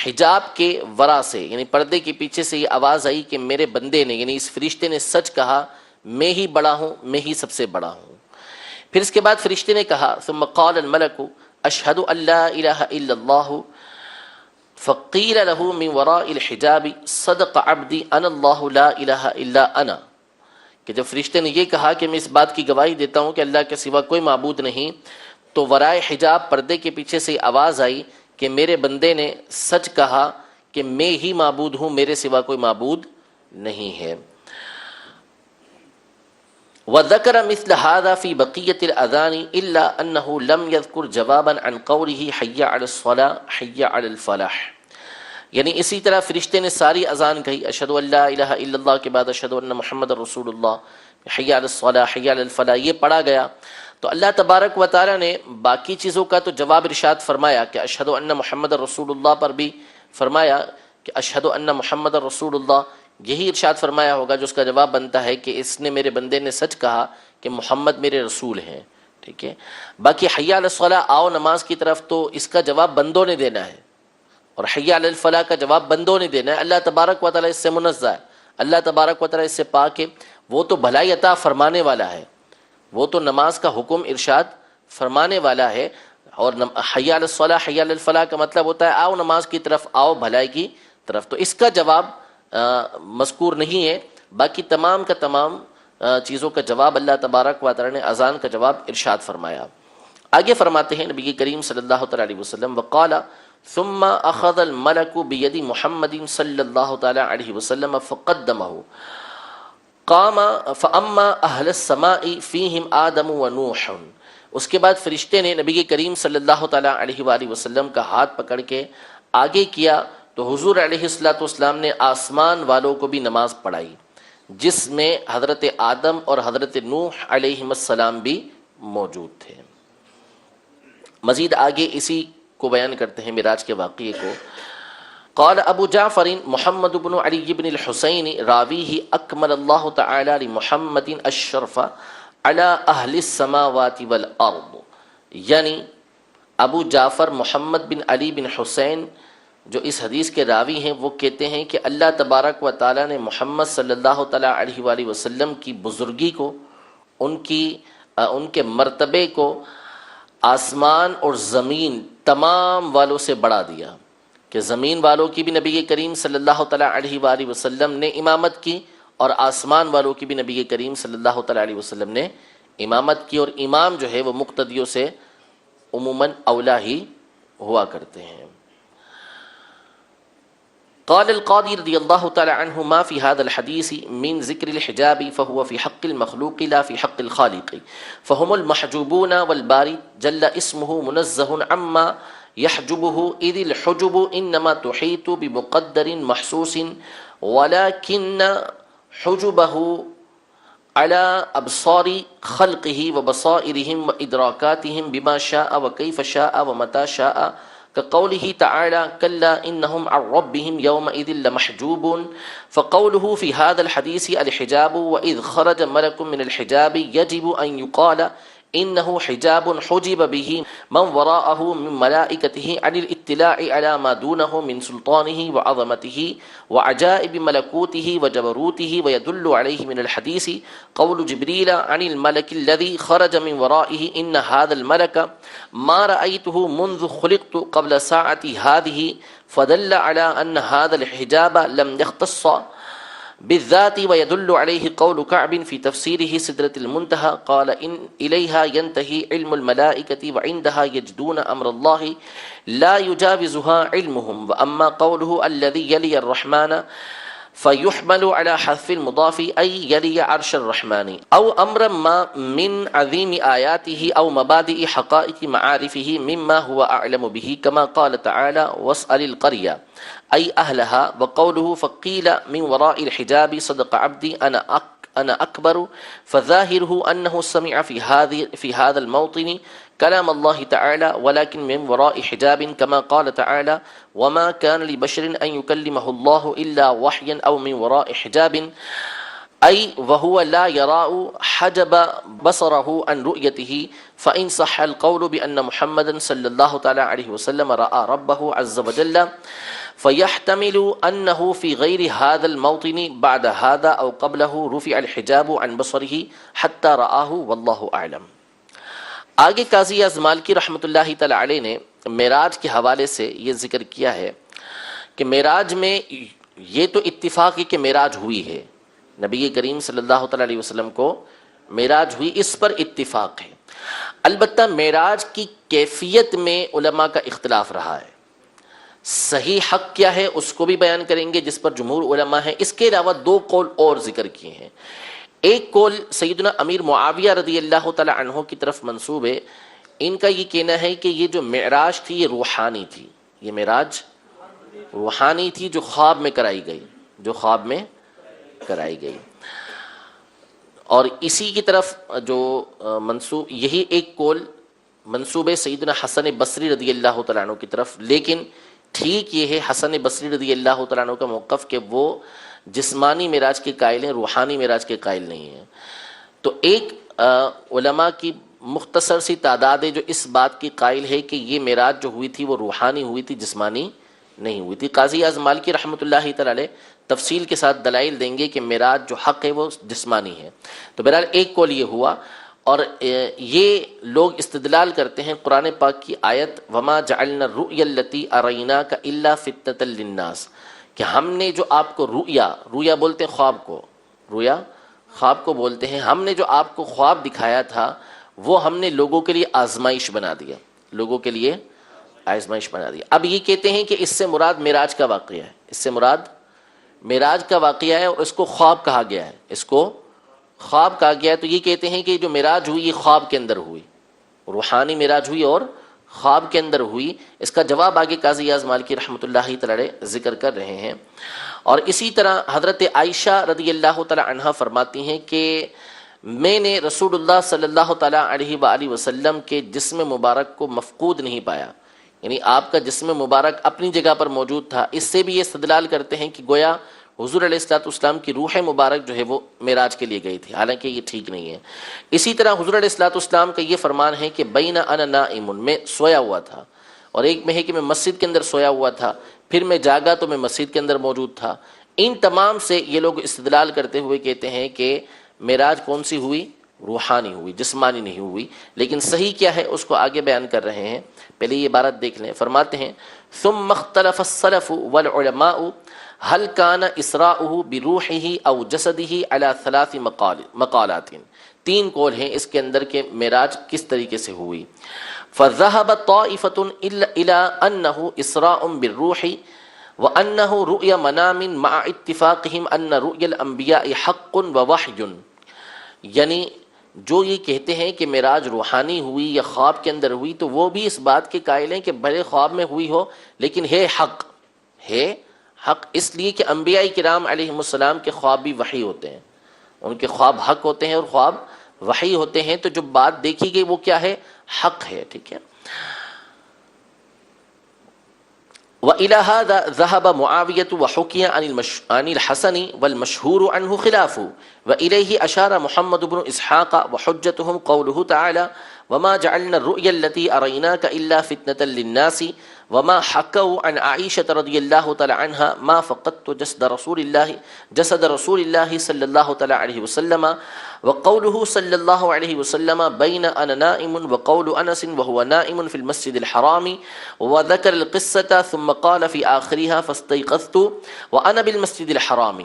حجاب کے ورا سے یعنی پردے کے پیچھے سے یہ آواز آئی کہ میرے بندے نے یعنی اس فرشتے نے سچ کہا، میں ہی بڑا ہوں، میں ہی سب سے بڑا ہوں. پھر اس کے بعد فرشتے نے کہا ثم قال الملک اشہد ان لا الہ الا اللہ فقیل له من وراء الحجاب صدق عبدی انا اللہ لا الہ الا انا. کہ جب فرشتے نے یہ کہا کہ میں اس بات کی گواہی دیتا ہوں کہ اللہ کے سوا کوئی معبود نہیں، تو ورائے حجاب پردے کے پیچھے سے آواز آئی کہ میرے بندے نے سچ کہا کہ میں ہی معبود ہوں، میرے سوا کوئی معبود نہیں ہے. وذكر مثل هذا في بقية الأذان إلا أنه لم يذكر جوابا عن قوله حي على الصلاة حي على الفلاح. یعنی اسی طرح فرشتے نے ساری اذان کہی اشہد ان لا الہ الا اللہ کے بعد اشہد ان محمد رسول اللہ، حی علی الصلاۃ حی علی الفلاح یہ پڑھا گیا. تو اللہ تبارک و تعالیٰ نے باقی چیزوں کا تو جواب ارشاد فرمایا کہ اشہد ان محمد رسول اللہ پر بھی فرمایا کہ اشہد ان محمد رسول اللہ، یہی ارشاد فرمایا ہوگا جو اس کا جواب بنتا ہے کہ اس نے میرے بندے نے سچ کہا کہ محمد میرے رسول ہیں. ٹھیک ہے. باقی حی علی الصلاۃ آؤ نماز کی طرف تو اس کا جواب بندوں نے دینا ہے، اور حی علی الفلاح کا جواب بندوں نے دینا ہے. اللہ تبارک و تعالیٰ اس سے منزہ ہے، اللہ تبارک و تعالیٰ اس سے پاک ہے. وہ تو بھلائی عطا فرمانے والا ہے، وہ تو نماز کا حکم ارشاد فرمانے والا ہے. اور حی علی الصلاح حی علی الفلاح کا مطلب ہوتا ہے آؤ نماز کی طرف، آؤ بھلائی کی طرف. تو اس کا جواب مذکور نہیں ہے. باقی تمام کا تمام چیزوں کا جواب اللہ تبارک و تعالیٰ نے اذان کا جواب ارشاد فرمایا. آگے فرماتے ہیں نبی کریم صلی اللہ تعالیٰ علیہ وسلم وقال ثم اخذ الملک بید محمد صلی اللہ تعالیٰ علیہ وسلم فقدمہ قام فاما اہل السماء فیہم آدم و نوح. اس کے بعد فرشتے نے نبی کریم صلی اللہ تعالیٰ علیہ وآلہ وسلم کا ہاتھ پکڑ کے آگے کیا تو حضور علیہ الصلوۃ والسلام نے آسمان والوں کو بھی نماز پڑھائی. جس میں حضرت آدم اور حضرت نوح علیہم السلام بھی موجود تھے۔ مزید آگے اسی کو بیان کرتے ہیں معراج کے واقعے کو۔ قال ابو جعفر محمد بن علی بن الحسین راویہ اکمل اللہ تعالی لمحمد الشرف علی اہل السماوات والارض، یعنی ابو جعفر محمد بن علی بن حسین جو اس حدیث کے راوی ہیں وہ کہتے ہیں کہ اللہ تبارک و تعالیٰ نے محمد صلی اللہ تعالیٰ علیہ وآلہ وسلم کی بزرگی کو، ان کے مرتبے کو آسمان اور زمین تمام والوں سے بڑھا دیا، کہ زمین والوں کی بھی نبی کریم صلی اللہ تعالیٰ علیہ وآلہ وسلم نے امامت کی، اور آسمان والوں کی بھی نبی کریم صلی اللہ تعالیٰ علیہ وسلم نے امامت کی، اور امام جو ہے وہ مقتدیوں سے عموماً اولا ہی ہوا کرتے ہیں۔ قال القاضي رضي الله تعالى عنه ما في هذا الحديث من ذكر الحجاب فهو في حق المخلوق لا في حق الخالق، فهم المحجوبون والباري جل اسمه منزه عما يحجبه، إذ الحجب إنما تحيط بمقدر محسوس ولكن حجبه على أبصار خلقه وبصائرهم وإدراكاتهم بما شاء وكيف شاء ومتى شاء، كقوله تعالى كلا إنهم عن ربهم يومئذ لمحجوبون، فقوله في هذا الحديث الحجاب وإذ خرج ملك من الحجاب يجب أن يقال إنه حجاب حجب به من وراءه من ملائكته عن الاطلاع على ما دونه من سلطانه وعظمته وعجائب ملكوته وجبروته، ويدل عليه من الحديث قول جبريل عن الملك الذي خرج من ورائه إن هذا الملك ما رأيته منذ خلقت قبل ساعة هذه، فدل على أن هذا الحجاب لم يختص بالذات، ويدل عليه قول كعب في تفسيره سدرة المنتهى قال إن إليها ينتهي علم الملائكة وعندها يجدون أمر الله لا يجاوزها علمهم، وأما قوله الذي يلي الرحمن فيحمل على حذف المضاف أي يلي عرش الرحمن أو أمر ما من عظيم آياته أو مبادئ حقائق معارفه مما هو أعلم به، كما قال تعالى واسأل القرية أي أهلها، وقوله فقيل من وراء الحجاب صدق عبدي أنا أكبر، فظاهره أنه سمع في هذا الموطن كلام الله تعالى ولكن من وراء حجاب، كما قال تعالى وما كان لبشر أن يكلمه الله إلا وحيا أو من وراء حجاب، أي وهو لا يرى حجب بصره عن رؤيته، فإن صح القول بأن محمدا صلى الله تعالى عليه وسلم رأى ربه عز وجل فيحتمل أنه في غير هذا الموطن بعد هذا أو قبله رفع الحجاب عن بصره حتى رآه والله أعلم۔ آگے قاضی اعظم مالکی رحمۃ اللہ تعالی علیہ نے معراج کے حوالے سے یہ ذکر کیا ہے کہ معراج میں یہ تو اتفاق ہے کہ معراج ہوئی ہے، نبی کریم صلی اللہ تعالی علیہ وسلم کو معراج ہوئی، اس پر اتفاق ہے۔ البتہ معراج کی کیفیت میں علماء کا اختلاف رہا ہے، صحیح حق کیا ہے اس کو بھی بیان کریں گے جس پر جمہور علماء ہیں۔ اس کے علاوہ دو قول اور ذکر کیے ہیں۔ ایک قول سیدنا امیر معاویہ رضی اللہ تعالی عنہ کی طرف منسوب ہے، ان کا یہ کہنا ہے کہ یہ جو معراج تھی یہ روحانی تھی، یہ معراج روحانی تھی جو خواب میں کرائی گئی، اور اسی کی طرف جو منسوب، یہی ایک قول منسوب ہے سیدنا حسن بصری رضی اللہ تعالیٰ عنہ کی طرف، لیکن ٹھیک یہ ہے حسن بصری رضی اللہ تعالیٰ عنہ کا موقف کہ وہ جسمانی معراج کے قائل ہیں، روحانی معراج کے قائل نہیں ہیں۔ تو ایک علماء کی مختصر سی تعداد ہے جو اس بات کی قائل ہے کہ یہ معراج جو ہوئی تھی وہ روحانی ہوئی تھی، جسمانی نہیں ہوئی تھی۔ قاضی اعظم مالکی رحمۃ اللہ تعالی علیہ تفصیل کے ساتھ دلائل دیں گے کہ معراج جو حق ہے وہ جسمانی ہے۔ تو بہرحال ایک قول یہ ہوا، اور یہ لوگ استدلال کرتے ہیں قرآن پاک کی آیت وما جعلنا الرؤیا التي اریناک الا فتنة للناس، کہ ہم نے جو آپ کو رؤیا بولتے ہیں خواب کو، رؤیا خواب کو بولتے ہیں، ہم نے جو آپ کو خواب دکھایا تھا وہ ہم نے لوگوں کے لیے آزمائش بنا دیا، لوگوں کے لیے آزمائش بنا دیا۔ اب یہ کہتے ہیں کہ اس سے مراد معراج کا واقعہ ہے، اس سے مراد معراج کا واقعہ ہے اور اس کو خواب کہا گیا ہے، اس کو خواب کہا گیا ہے۔ تو یہ کہتے ہیں کہ جو معراج ہوئی یہ خواب کے اندر ہوئی، روحانی معراج ہوئی اور خواب کے اندر ہوئی؟ اس کا جواب آگے قاضی اعظم مالکی رحمۃ اللہ تعالی ذکر کر رہے ہیں۔ اور اسی طرح حضرت عائشہ رضی اللہ تعالی عنہا فرماتی ہیں کہ میں نے رسول اللہ صلی اللہ تعالی علیہ وآلہ وسلم کے جسم مبارک کو مفقود نہیں پایا، یعنی آپ کا جسم مبارک اپنی جگہ پر موجود تھا۔ اس سے بھی یہ استدلال کرتے ہیں کہ گویا حضور علیہ الصلوۃ والسلام کی روح مبارک جو ہے وہ معراج کے لیے گئی تھی، حالانکہ یہ ٹھیک نہیں ہے۔ اسی طرح حضور علیہ الصلوۃ والسلام کا یہ فرمان ہے کہ بین انا نائم، میں سویا ہوا تھا، اور ایک میں ہے کہ میں مسجد کے اندر سویا ہوا تھا، پھر میں جاگا تو میں مسجد کے اندر موجود تھا۔ ان تمام سے یہ لوگ استدلال کرتے ہوئے کہتے ہیں کہ معراج کون سی ہوئی؟ روحانی ہوئی، جسمانی نہیں ہوئی۔ لیکن صحیح کیا ہے اس کو آگے بیان کر رہے ہیں، پہلے یہ عبارت دیکھ لیں۔ فرماتے ہیں ثم اختلف السلف والعلماء هل كان اسراؤه بروحه او جسده على ثلاث مقالات، تین قول ہیں اس کے اندر کہ معراج کس طریقے سے ہوئی۔ فذهب طائفة الى انه اسراء بالروح وانه رؤيا منام مع اتفاقهم ان رؤيا الانبیاء حق ووحی، یعنی جو یہ کہتے ہیں کہ معراج روحانی ہوئی یا خواب کے اندر ہوئی تو وہ بھی اس بات کے قائل ہیں کہ بھلے خواب میں ہوئی ہو لیکن ہے حق، اس لیے کہ انبیاء کرام علیہم السلام کے خواب بھی وحی ہوتے ہیں، ان کے خواب حق ہوتے ہیں اور خواب وحی ہوتے ہیں، تو جو بات دیکھی گئی وہ کیا ہے؟ حق ہے، ٹھیک ہے۔ وإلى هذا ذهب معاوية وحكي عن الحسن والمشهور عنه خلافه، وإليه أشار محمد بن إسحاق وحجتهم قوله تعالى وما جعلنا الرؤيا التي أريناك إلا فتنة للناس وما حكوا عن عائشة رضي الله تعالى عنها ما فقدت جسد رسول الله صلى الله تعالى عليه وسلم، وقوله صلى الله عليه وسلم بين أنا نائم، وقول أنس وهو نائم في المسجد الحرام، وذكر القصة ثم قال في آخرها فاستيقظت وأنا بالمسجد الحرام۔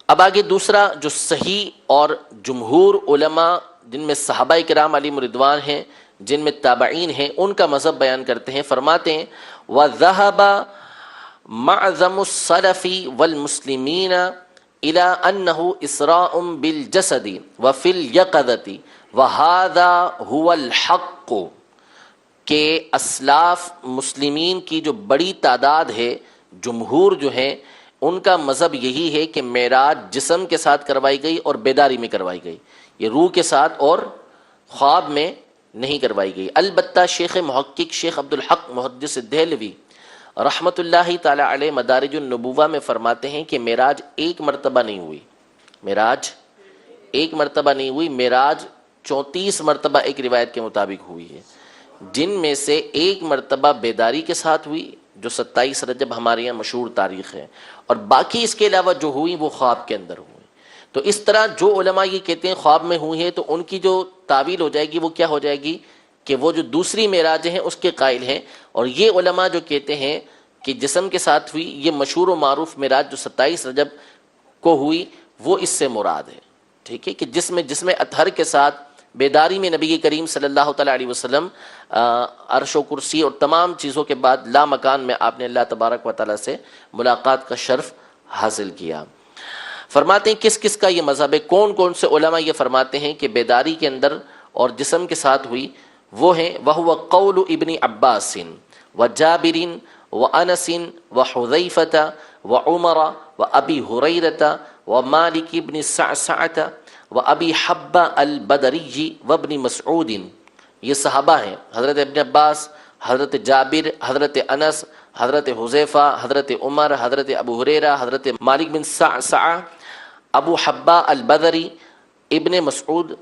اب آگے دوسرا جو صحیح اور جمہور علماء جن میں صحابہ کرام علیہم رضوان ہیں، جن میں تابعین ہیں، ان کا مذہب بیان کرتے ہیں۔ فرماتے ہیں وَذَهَبَ مَعْظَمُ السَّلَفِ وَالْمُسْلِمِينَ إِلَىٰ أَنَّهُ إِسْرَاءٌ بِالْجَسَدِ وَفِي الْيَقَظَةِ وَهَذَا هُوَ الْحَقُّ، کہ اسلاف مسلمین کی جو بڑی تعداد ہے، جمہور جو ہیں، ان کا مذہب یہی ہے کہ معراج جسم کے ساتھ کروائی گئی اور بیداری میں کروائی گئی، یہ روح کے ساتھ اور خواب میں نہیں کروائی گئی۔ البتہ شیخ محقق شیخ عبدالحق محدث دہلوی رحمۃ اللہ تعالی علیہ مدارج النبوہ میں فرماتے ہیں کہ معراج ایک مرتبہ نہیں ہوئی، معراج ایک مرتبہ نہیں ہوئی، معراج 34 مرتبہ ایک روایت کے مطابق ہوئی ہے، جن میں سے ایک مرتبہ بیداری کے ساتھ ہوئی جو 27 رجب ہمارے یہاں مشہور تاریخ ہے، اور باقی اس کے علاوہ جو ہوئی وہ خواب کے اندر ہوئی۔ تو اس طرح جو علماء یہ کہتے ہیں خواب میں ہوئی ہے تو ان کی جو تعویل ہو جائے گی وہ کیا ہو جائے گی کہ وہ جو دوسری معراج ہیں اس کے قائل ہیں، اور یہ علماء جو کہتے ہیں کہ جسم کے ساتھ ہوئی، یہ مشہور و معروف معراج جو 27 رجب کو ہوئی وہ اس سے مراد ہے، ٹھیک ہے، کہ جسم اطہر کے ساتھ بیداری میں نبی کریم صلی اللہ تعالی علیہ وسلم عرش و کرسی اور تمام چیزوں کے بعد لا مکان میں آپ نے اللہ تبارک و تعالی سے ملاقات کا شرف حاصل کیا۔ فرماتے ہیں کس کس کا یہ مذہب ہے، کون کون سے علماء یہ فرماتے ہیں کہ بیداری کے اندر اور جسم کے ساتھ ہوئی، وہ ہیں وَهُوَ قَوْلُ ابن عباس وجابر وانس وحذیفہ وعمر وابی ہریرہ ومالک بن صعصعہ وابی حبہ البدری وابن مسعود، یہ صحابہ ہیں، حضرت ابن عباس، حضرت جابر، حضرت انس، حضرت حذیفہ، حضرت عمر، حضرت ابو ہریرہ، حضرت مالک بن صعصعہ، ابو حبہ البدری، ابن مسعود،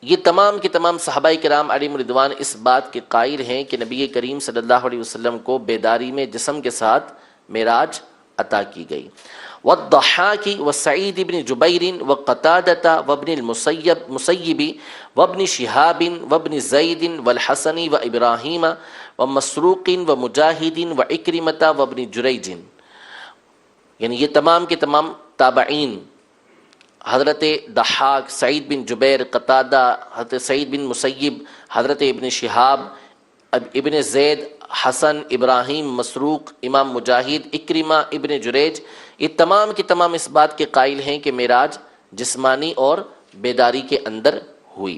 یہ تمام کے تمام صحابہ کرام علیہم رضوان اس بات کے قائل ہیں کہ نبی کریم صلی اللہ علیہ وسلم کو بیداری میں جسم کے ساتھ معراج عطا کی گئی۔ والضحاک وسعید بن جبیر وقتادہ وابن المسیب وابن شہاب وابن زید والحسن وابراہیم ومسروق ومجاہد وعکرمۃ وابن جریج، یعنی یہ تمام کے تمام تابعین، حضرت ضحاک، سعید بن جبیر، قتادہ، حضرت سعید بن مسیب، حضرت ابن شہاب، ابن زید، حسن، ابراہیم، مسروق، امام مجاہد، اکرمہ، ابن جریج، یہ تمام کے تمام اس بات کے قائل ہیں کہ معراج جسمانی اور بیداری کے اندر ہوئی.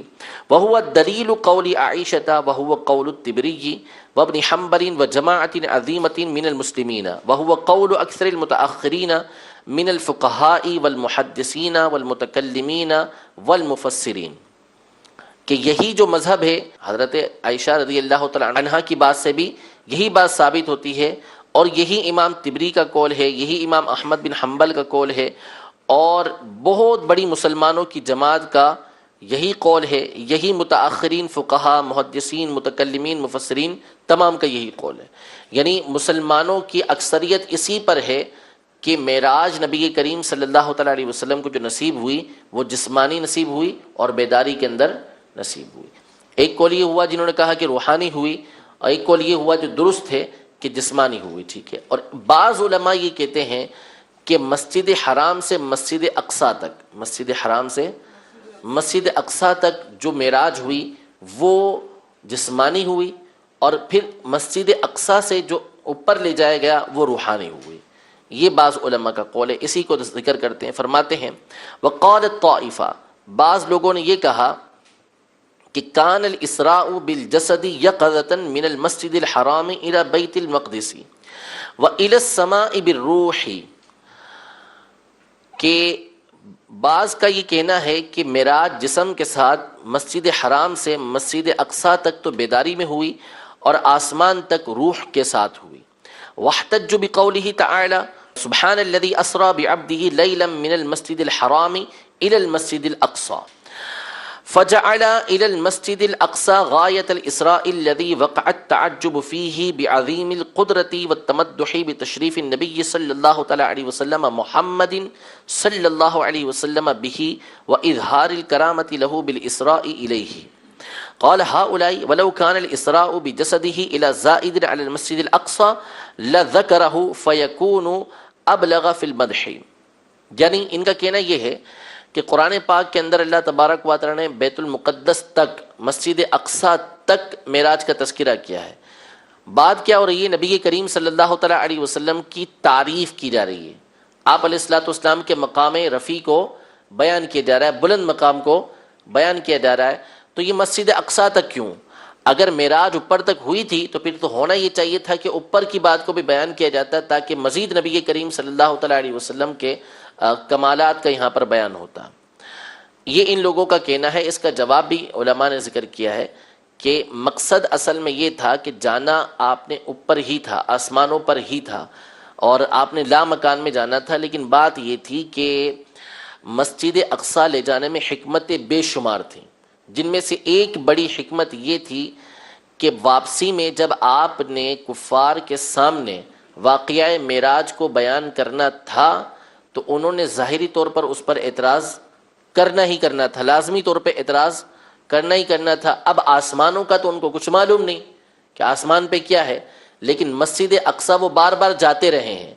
وهو الدلیل قول عائشہ وهو قول الطبری وابن حنبل وجماعۃ عظیمۃ من المسلمین وهو قول اکثر المتأخرین من الفقہاء والمحدثین والمتکلمین والمفسرین. کہ یہی جو مذہب ہے حضرت عائشہ رضی اللہ تعالی عنہا کی بات سے بھی یہی بات ثابت ہوتی ہے، اور یہی امام طبری کا قول ہے، یہی امام احمد بن حنبل کا قول ہے، اور بہت بڑی مسلمانوں کی جماعت کا یہی قول ہے، یہی متأخرین فقہا، محدثین، متکلمین، مفسرین تمام کا یہی قول ہے. یعنی مسلمانوں کی اکثریت اسی پر ہے کہ معراج نبی کریم صلی اللہ تعالیٰ علیہ وسلم کو جو نصیب ہوئی وہ جسمانی نصیب ہوئی اور بیداری کے اندر نصیب ہوئی. ایک قول یہ ہوا جنہوں نے کہا کہ روحانی ہوئی، اور ایک قول یہ ہوا جو درست ہے کہ جسمانی ہوئی. ٹھیک ہے. اور بعض علماء یہ کہتے ہیں کہ مسجد حرام سے مسجد اقصیٰ تک، مسجد حرام سے مسجد اقصیٰ تک جو معراج ہوئی وہ جسمانی ہوئی، اور پھر مسجد اقصیٰ سے جو اوپر لے جایا گیا وہ روحانی ہوئی. یہ بعض علماء کا قول ہے، اسی کو ذکر کرتے ہیں. فرماتے ہیں وقال الطائفہ، بعض لوگوں نے یہ کہا کہ کان الاسراء بالجسد یقظۃ من المسجد الحرام الى بیت المقدس والى السماء بالروح، کہ بعض کا یہ کہنا ہے کہ معراج جسم کے ساتھ مسجد حرام سے مسجد اقصیٰ تک تو بیداری میں ہوئی اور آسمان تک روح کے ساتھ ہوئی. واحتج بقوله تعالی سبحان الذي اسرى بعبده ليلا من المسجد الحرام الى المسجد الاقصى فجعل الى المسجد الاقصى غاية الاسراء الذي وقع التعجب فيه بعظيم القدرة والتمدح بتشريف النبي صلى الله تعالى عليه وسلم محمد صلى الله عليه وسلم به واظهار الكرامة له بالاسراء اليه. قال هؤلاء ولو كان الاسراء بجسده الى زائد على المسجد الاقصى لذكره فيكون ابلغ في المدح. یعنی ان کا کہنا یہ ہے کہ قرآن پاک کے اندر اللہ تبارک و تعالی نے بیت المقدس تک، مسجد اقصیٰ تک معراج کا تذکرہ کیا ہے. بات کیا ہو رہی ہے؟ نبی کریم صلی اللہ تعالیٰ علیہ وسلم کی تعریف کی جا رہی ہے، آپ علیہ الصلوۃ والسلام کے مقام رفیع کو بیان کیا جا رہا ہے، بلند مقام کو بیان کیا جا رہا ہے. تو یہ مسجد اقصیٰ تک کیوں؟ اگر معراج اوپر تک ہوئی تھی تو پھر تو ہونا یہ چاہیے تھا کہ اوپر کی بات کو بھی بیان کیا جاتا تاکہ مزید نبی کریم صلی اللہ تعالیٰ علیہ وسلم کے کمالات کا یہاں پر بیان ہوتا. یہ ان لوگوں کا کہنا ہے. اس کا جواب بھی علماء نے ذکر کیا ہے کہ مقصد اصل میں یہ تھا کہ جانا آپ نے اوپر ہی تھا، آسمانوں پر ہی تھا، اور آپ نے لا مکان میں جانا تھا. لیکن بات یہ تھی کہ مسجد اقصیٰ لے جانے میں حکمتیں بے شمار تھیں، جن میں سے ایک بڑی حکمت یہ تھی کہ واپسی میں جب آپ نے کفار کے سامنے واقعہ معراج کو بیان کرنا تھا تو انہوں نے ظاہری طور پر اس پر اعتراض کرنا ہی کرنا تھا، لازمی طور پہ اعتراض کرنا ہی کرنا تھا. اب آسمانوں کا تو ان کو کچھ معلوم نہیں کہ آسمان پہ کیا ہے، لیکن مسجد اقصیٰ وہ بار بار جاتے رہے ہیں.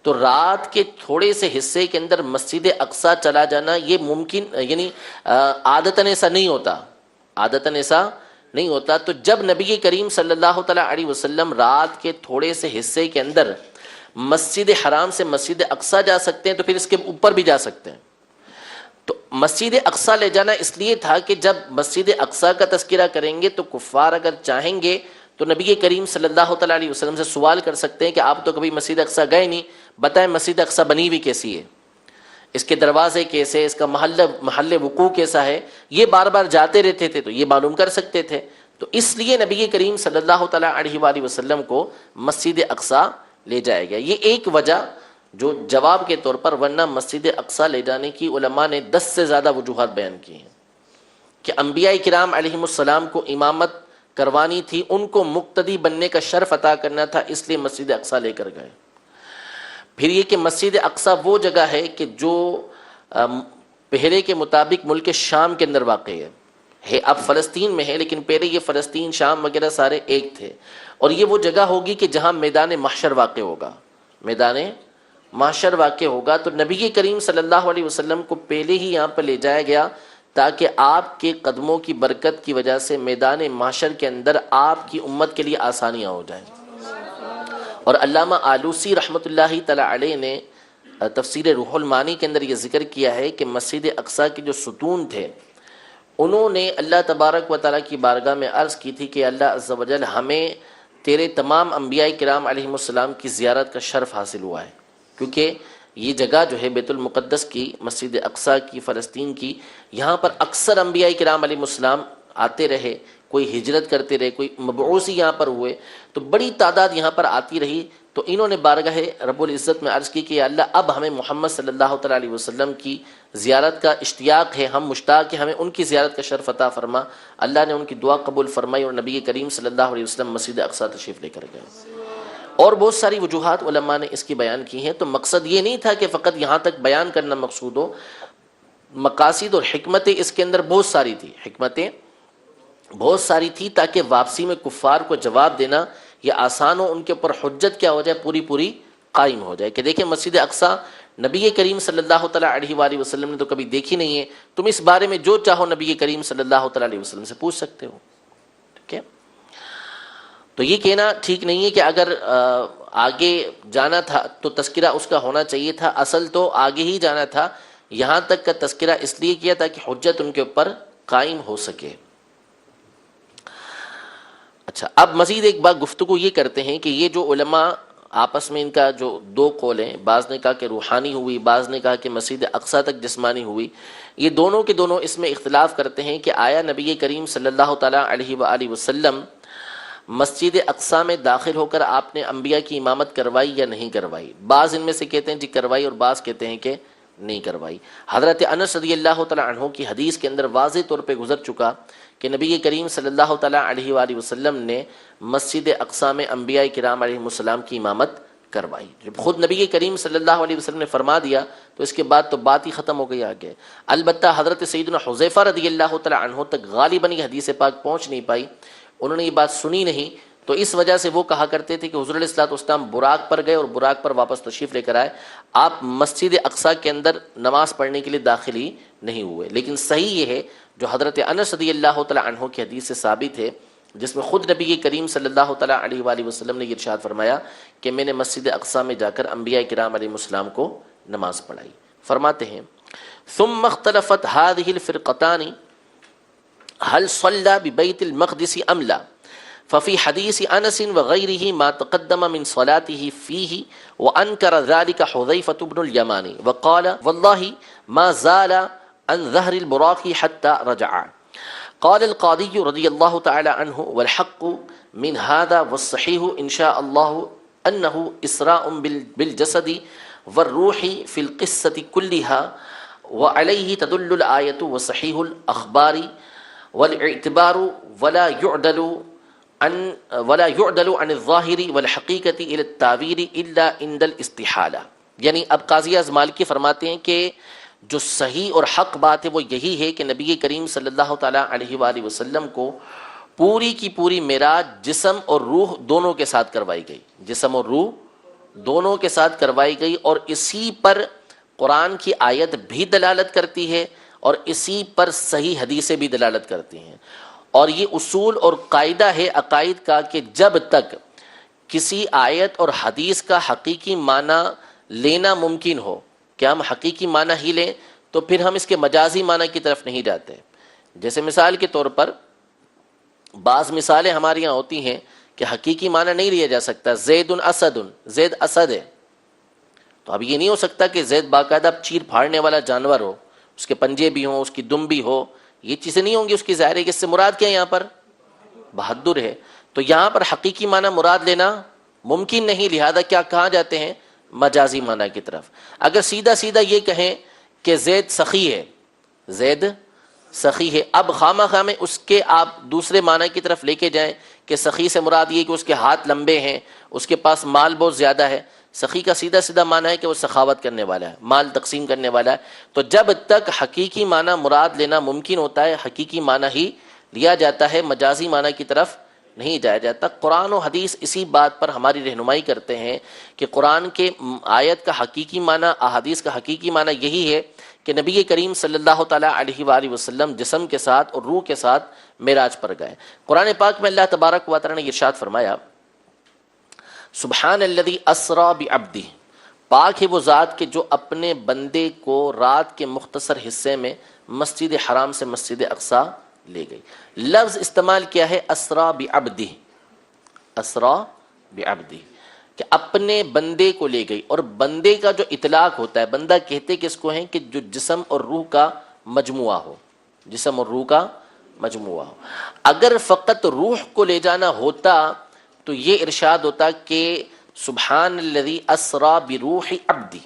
تو رات کے تھوڑے سے حصے کے اندر مسجد اقصیٰ چلا جانا یہ ممکن، یعنی عادتاً ایسا نہیں ہوتا، عادتاً ایسا نہیں ہوتا. تو جب نبی کریم صلی اللہ تعالیٰ علیہ وسلم رات کے تھوڑے سے حصے کے اندر مسجد حرام سے مسجد اقصیٰ جا سکتے ہیں تو پھر اس کے اوپر بھی جا سکتے ہیں. تو مسجد اقصیٰ لے جانا اس لیے تھا کہ جب مسجد اقصیٰ کا تذکرہ کریں گے تو کفار اگر چاہیں گے تو نبی کریم صلی اللہ تعالیٰ علیہ وسلم سے سوال کر سکتے ہیں کہ آپ تو کبھی مسجد اقصیٰ گئے نہیں، بتائیں مسجد اقصیٰ بنی ہوئی کیسی ہے، اس کے دروازے کیسے، اس کا محل وقوع کیسا ہے. یہ بار بار جاتے رہتے تھے تو یہ معلوم کر سکتے تھے. تو اس لیے نبی کریم صلی اللہ تعالیٰ علیہ وآلہ وسلم کو مسجد اقصیٰ لے جایا گیا. یہ ایک وجہ جو جواب کے طور پر، ورنہ مسجد اقصیٰ لے جانے کی علماء نے 10 سے زیادہ وجوہات بیان کی ہیں کہ انبیاء کرام علیہم السلام کو امامت کروانی تھی، ان کو مقتدی بننے کا شرف عطا کرنا تھا، اس لیے مسجد اقصیٰ لے کر گئے. پھر یہ کہ مسجد اقصیٰ وہ جگہ ہے کہ جو پہلے کے مطابق ملک شام کے اندر واقع ہے، اب فلسطین میں ہے لیکن پہلے یہ فلسطین، شام وغیرہ سارے ایک تھے. اور یہ وہ جگہ ہوگی کہ جہاں میدان محشر واقع ہوگا، میدان محشر واقع ہوگا. تو نبی کریم صلی اللہ علیہ وسلم کو پہلے ہی یہاں پر لے جایا گیا تاکہ آپ کے قدموں کی برکت کی وجہ سے میدان محشر کے اندر آپ کی امت کے لیے آسانیاں ہو جائیں. اور علامہ آلوسی رحمۃ اللہ تعالی علیہ نے تفسیر روح المعانی کے اندر یہ ذکر کیا ہے کہ مسجد اقصیٰ کے جو ستون تھے انہوں نے اللہ تبارک و تعالیٰ کی بارگاہ میں عرض کی تھی کہ اللہ عز و جل ہمیں تیرے تمام انبیاء کرام علیہم السلام کی زیارت کا شرف حاصل ہوا ہے، کیونکہ یہ جگہ جو ہے بیت المقدس کی، مسجد اقصیٰ کی، فلسطین کی، یہاں پر اکثر انبیاء کرام علیہم السلام آتے رہے، کوئی ہجرت کرتے رہے، کوئی مبعوث یہاں پر ہوئے، تو بڑی تعداد یہاں پر آتی رہی۔ تو انہوں نے بارگاہ رب العزت میں عرض کی کہ اللہ اب ہمیں محمد صلی اللہ تعالیٰ علیہ وسلم کی زیارت کا اشتیاق ہے، ہم مشتاق ہیں، ہمیں ان کی زیارت کا شرف عطا فرما۔ اللہ نے ان کی دعا قبول فرمائی اور نبی کریم صلی اللہ علیہ وسلم مسجد اقصیٰ تشریف لے کر گئے۔ اور بہت ساری وجوہات علماء نے اس کی بیان کی ہیں، تو مقصد یہ نہیں تھا کہ فقط یہاں تک بیان کرنا مقصود ہو، مقاصد اور حکمتیں اس کے اندر بہت ساری تھی، حکمتیں بہت ساری تھی تاکہ واپسی میں کفار کو جواب دینا یہ آسان ہو، ان کے اوپر حجت کیا ہو جائے، پوری پوری قائم ہو جائے کہ دیکھیں مسجد اقصیٰ نبی کریم صلی اللہ تعالیٰ علیہ وآلہ وسلم نے تو کبھی دیکھی نہیں ہے، تم اس بارے میں جو چاہو نبی کریم صلی اللہ تعالیٰ علیہ وسلم سے پوچھ سکتے ہو، ٹھیک ہے۔ تو یہ کہنا ٹھیک نہیں ہے کہ اگر آگے جانا تھا تو تذکرہ اس کا ہونا چاہیے تھا، اصل تو آگے ہی جانا تھا، یہاں تک کا تذکرہ اس لیے کیا تاکہ حجت ان کے اوپر قائم ہو سکے۔ اچھا، اب مزید ایک بات گفتگو یہ کرتے ہیں کہ یہ جو علماء آپس میں ان کا جو دو قول ہیں، بعض نے کہا کہ روحانی ہوئی، بعض نے کہا کہ مسجد اقصیٰ تک جسمانی ہوئی، یہ دونوں کے دونوں اس میں اختلاف کرتے ہیں کہ آیا نبی کریم صلی اللہ تعالیٰ علیہ وآلہ وسلم مسجد اقصیٰ میں داخل ہو کر آپ نے انبیاء کی امامت کروائی یا نہیں کروائی؟ بعض ان میں سے کہتے ہیں جی کروائی اور بعض کہتے ہیں کہ نہیں کروائی۔ حضرت انس رضی اللہ تعالیٰ عنہ کی حدیث کے اندر واضح طور پہ گزر چکا کہ نبی کریم صلی اللہ تعالیٰ علیہ وآلہ وسلم نے مسجد اقصیٰ میں انبیاء کرام علیہ السلام کی امامت کروائی۔ جب خود نبی کریم صلی اللہ علیہ وسلم نے فرما دیا تو اس کے بعد تو بات ہی ختم ہو گئی آگے۔ البتہ حضرت سیدنا حذیفہ رضی اللہ تعالیٰ عنہ تک غالباً یہ حدیث پاک پہنچ نہیں پائی، انہوں نے یہ بات سنی نہیں، تو اس وجہ سے وہ کہا کرتے تھے کہ حضور علیہ الصلوۃ والسلام براق پر گئے اور براق پر واپس تشریف لے کر آئے، آپ مسجد اقصیٰ کے اندر نماز پڑھنے کے لیے داخل ہی نہیں ہوئے۔ لیکن صحیح یہ ہے جو حضرت انس رضی اللہ تعالیٰ عنہ کی حدیث سے ثابت ہے، جس میں خود نبی کریم صلی اللہ تعالیٰ علیہ وآلہ وسلم نے یہ ارشاد فرمایا کہ میں نے مسجد اقصیٰ میں جا کر انبیاء کرام علیہ السلام کو نماز پڑھائی۔ فرماتے ہیں ثم اختلفت هذه الفرقتان هل صلى ببيت المقدس ام لا، ففي حديث انس وغيره ما تقدم من صلاته فيه، وانكر ذلك حذيفة بن اليمان وقال والله ما زال عن ظهر البراق حتى رجع۔ قال القاضي رضي الله تعالى عنه والحق من هذا والصحيح ان شاء الله انه اسراء بالجسد والروح في القصة كلها، وعليه تدل الآية وصحيح الأخبار والاعتبار ولا يعدل عن الظاهر والحقيقة إلى التعبير إلا عند الاستحالة۔ یعنی اب قاضی اعظم مالکی فرماتے ہیں کہ جو صحیح اور حق بات ہے وہ یہی ہے کہ نبی کریم صلی اللہ تعالیٰ علیہ وآلہ وسلم کو پوری کی پوری معراج جسم اور روح دونوں کے ساتھ کروائی گئی، جسم اور روح دونوں کے ساتھ کروائی گئی، اور اسی پر قرآن کی آیت بھی دلالت کرتی ہے اور اسی پر صحیح حدیثیں بھی دلالت کرتی ہیں۔ اور یہ اصول اور قاعدہ ہے عقائد کا کہ جب تک کسی آیت اور حدیث کا حقیقی معنی لینا ممکن ہو کہ ہم حقیقی معنی ہی لیں تو پھر ہم اس کے مجازی معنی کی طرف نہیں جاتے۔ جیسے مثال کے طور پر بعض مثالیں ہمارے یہاں ہوتی ہیں کہ حقیقی معنی نہیں لیا جا سکتا، زید اسد، زید اسد ہے، تو اب یہ نہیں ہو سکتا کہ زید باقاعدہ چیر پھاڑنے والا جانور ہو، اس کے پنجے بھی ہوں، اس کی دم بھی ہو، یہ چیزیں نہیں ہوں گی اس کی ظاہر ہے کہ اس سے مراد کیا ہے، یہاں پر بہادر ہے، تو یہاں پر حقیقی معنی مراد لینا ممکن نہیں، لہذا کیا کہاں جاتے ہیں، مجازی معنی کی طرف۔ اگر سیدھا سیدھا یہ کہیں کہ زید سخی ہے، زید سخی ہے، اب خواہ میں اس کے آپ دوسرے معنی کی طرف لے کے جائیں کہ سخی سے مراد یہ کہ اس کے ہاتھ لمبے ہیں، اس کے پاس مال بہت زیادہ ہے، سخی کا سیدھا سیدھا معنی ہے کہ وہ سخاوت کرنے والا ہے، مال تقسیم کرنے والا ہے۔ تو جب تک حقیقی معنی مراد لینا ممکن ہوتا ہے حقیقی معنی ہی لیا جاتا ہے، مجازی معنی کی طرف نہیں جایا جاتا۔ قرآن و حدیث اسی بات پر ہماری رہنمائی کرتے ہیں کہ قرآن کے آیت کا حقیقی معنی، احادیث کا حقیقی معنی یہی ہے کہ نبی کریم صلی اللہ تعالیٰ علیہ وآلہ وسلم جسم کے ساتھ اور روح کے ساتھ معراج پر گئے۔ قرآن پاک میں اللہ تبارک و تعالیٰ نے ارشاد فرمایا سبحان الذی اسری بعبدہ، پاک ہے وہ ذات کہ جو اپنے بندے کو رات کے مختصر حصے میں مسجد حرام سے مسجد اقصی لے گئی۔ لفظ استعمال کیا ہے اسرا بعبدہ، اسرا بعبدہ، کہ اپنے بندے کو لے گئی۔ اور بندے کا جو اطلاق ہوتا ہے، بندہ کہتے کس کو ہیں کہ جو جسم اور روح کا مجموعہ ہو، جسم اور روح کا مجموعہ ہو۔ اگر فقط روح کو لے جانا ہوتا تو یہ ارشاد ہوتا کہ سبحان الذی اسرا بروح عبدی،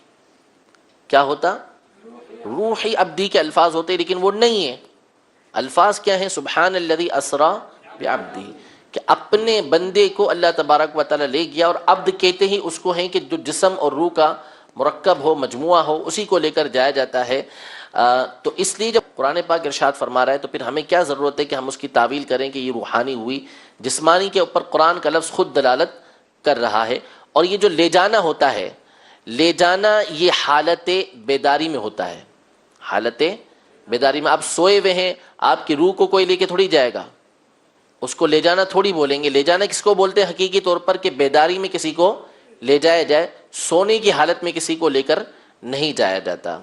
کیا ہوتا؟ روح عبدی کے الفاظ ہوتے، لیکن وہ نہیں ہے۔ الفاظ کیا ہیں؟ سبحان الذی اسرا بعبدی، کہ اپنے بندے کو اللہ تبارک و تعالی لے گیا۔ اور عبد کہتے ہی اس کو ہیں کہ جو جسم اور روح کا مرکب ہو، مجموعہ ہو، اسی کو لے کر جایا جاتا ہے۔ تو اس لیے جب قرآن پاک ارشاد فرما رہا ہے تو پھر ہمیں کیا ضرورت ہے کہ ہم اس کی تعویل کریں کہ یہ روحانی ہوئی؟ جسمانی کے اوپر قرآن کا لفظ خود دلالت کر رہا ہے۔ اور یہ جو لے جانا ہوتا ہے، لے جانا یہ حالت بیداری میں ہوتا ہے۔ حالت بیداری میں آپ سوئے ہوئے ہیں، آپ کی روح کو کوئی لے کے تھوڑی جائے گا، اس کو لے جانا تھوڑی بولیں گے۔ لے جانا کس کو بولتے ہیں حقیقی طور پر؟ کہ بیداری میں کسی کو لے جایا جائے، سونے کی حالت میں کسی کو لے کر نہیں جایا جاتا۔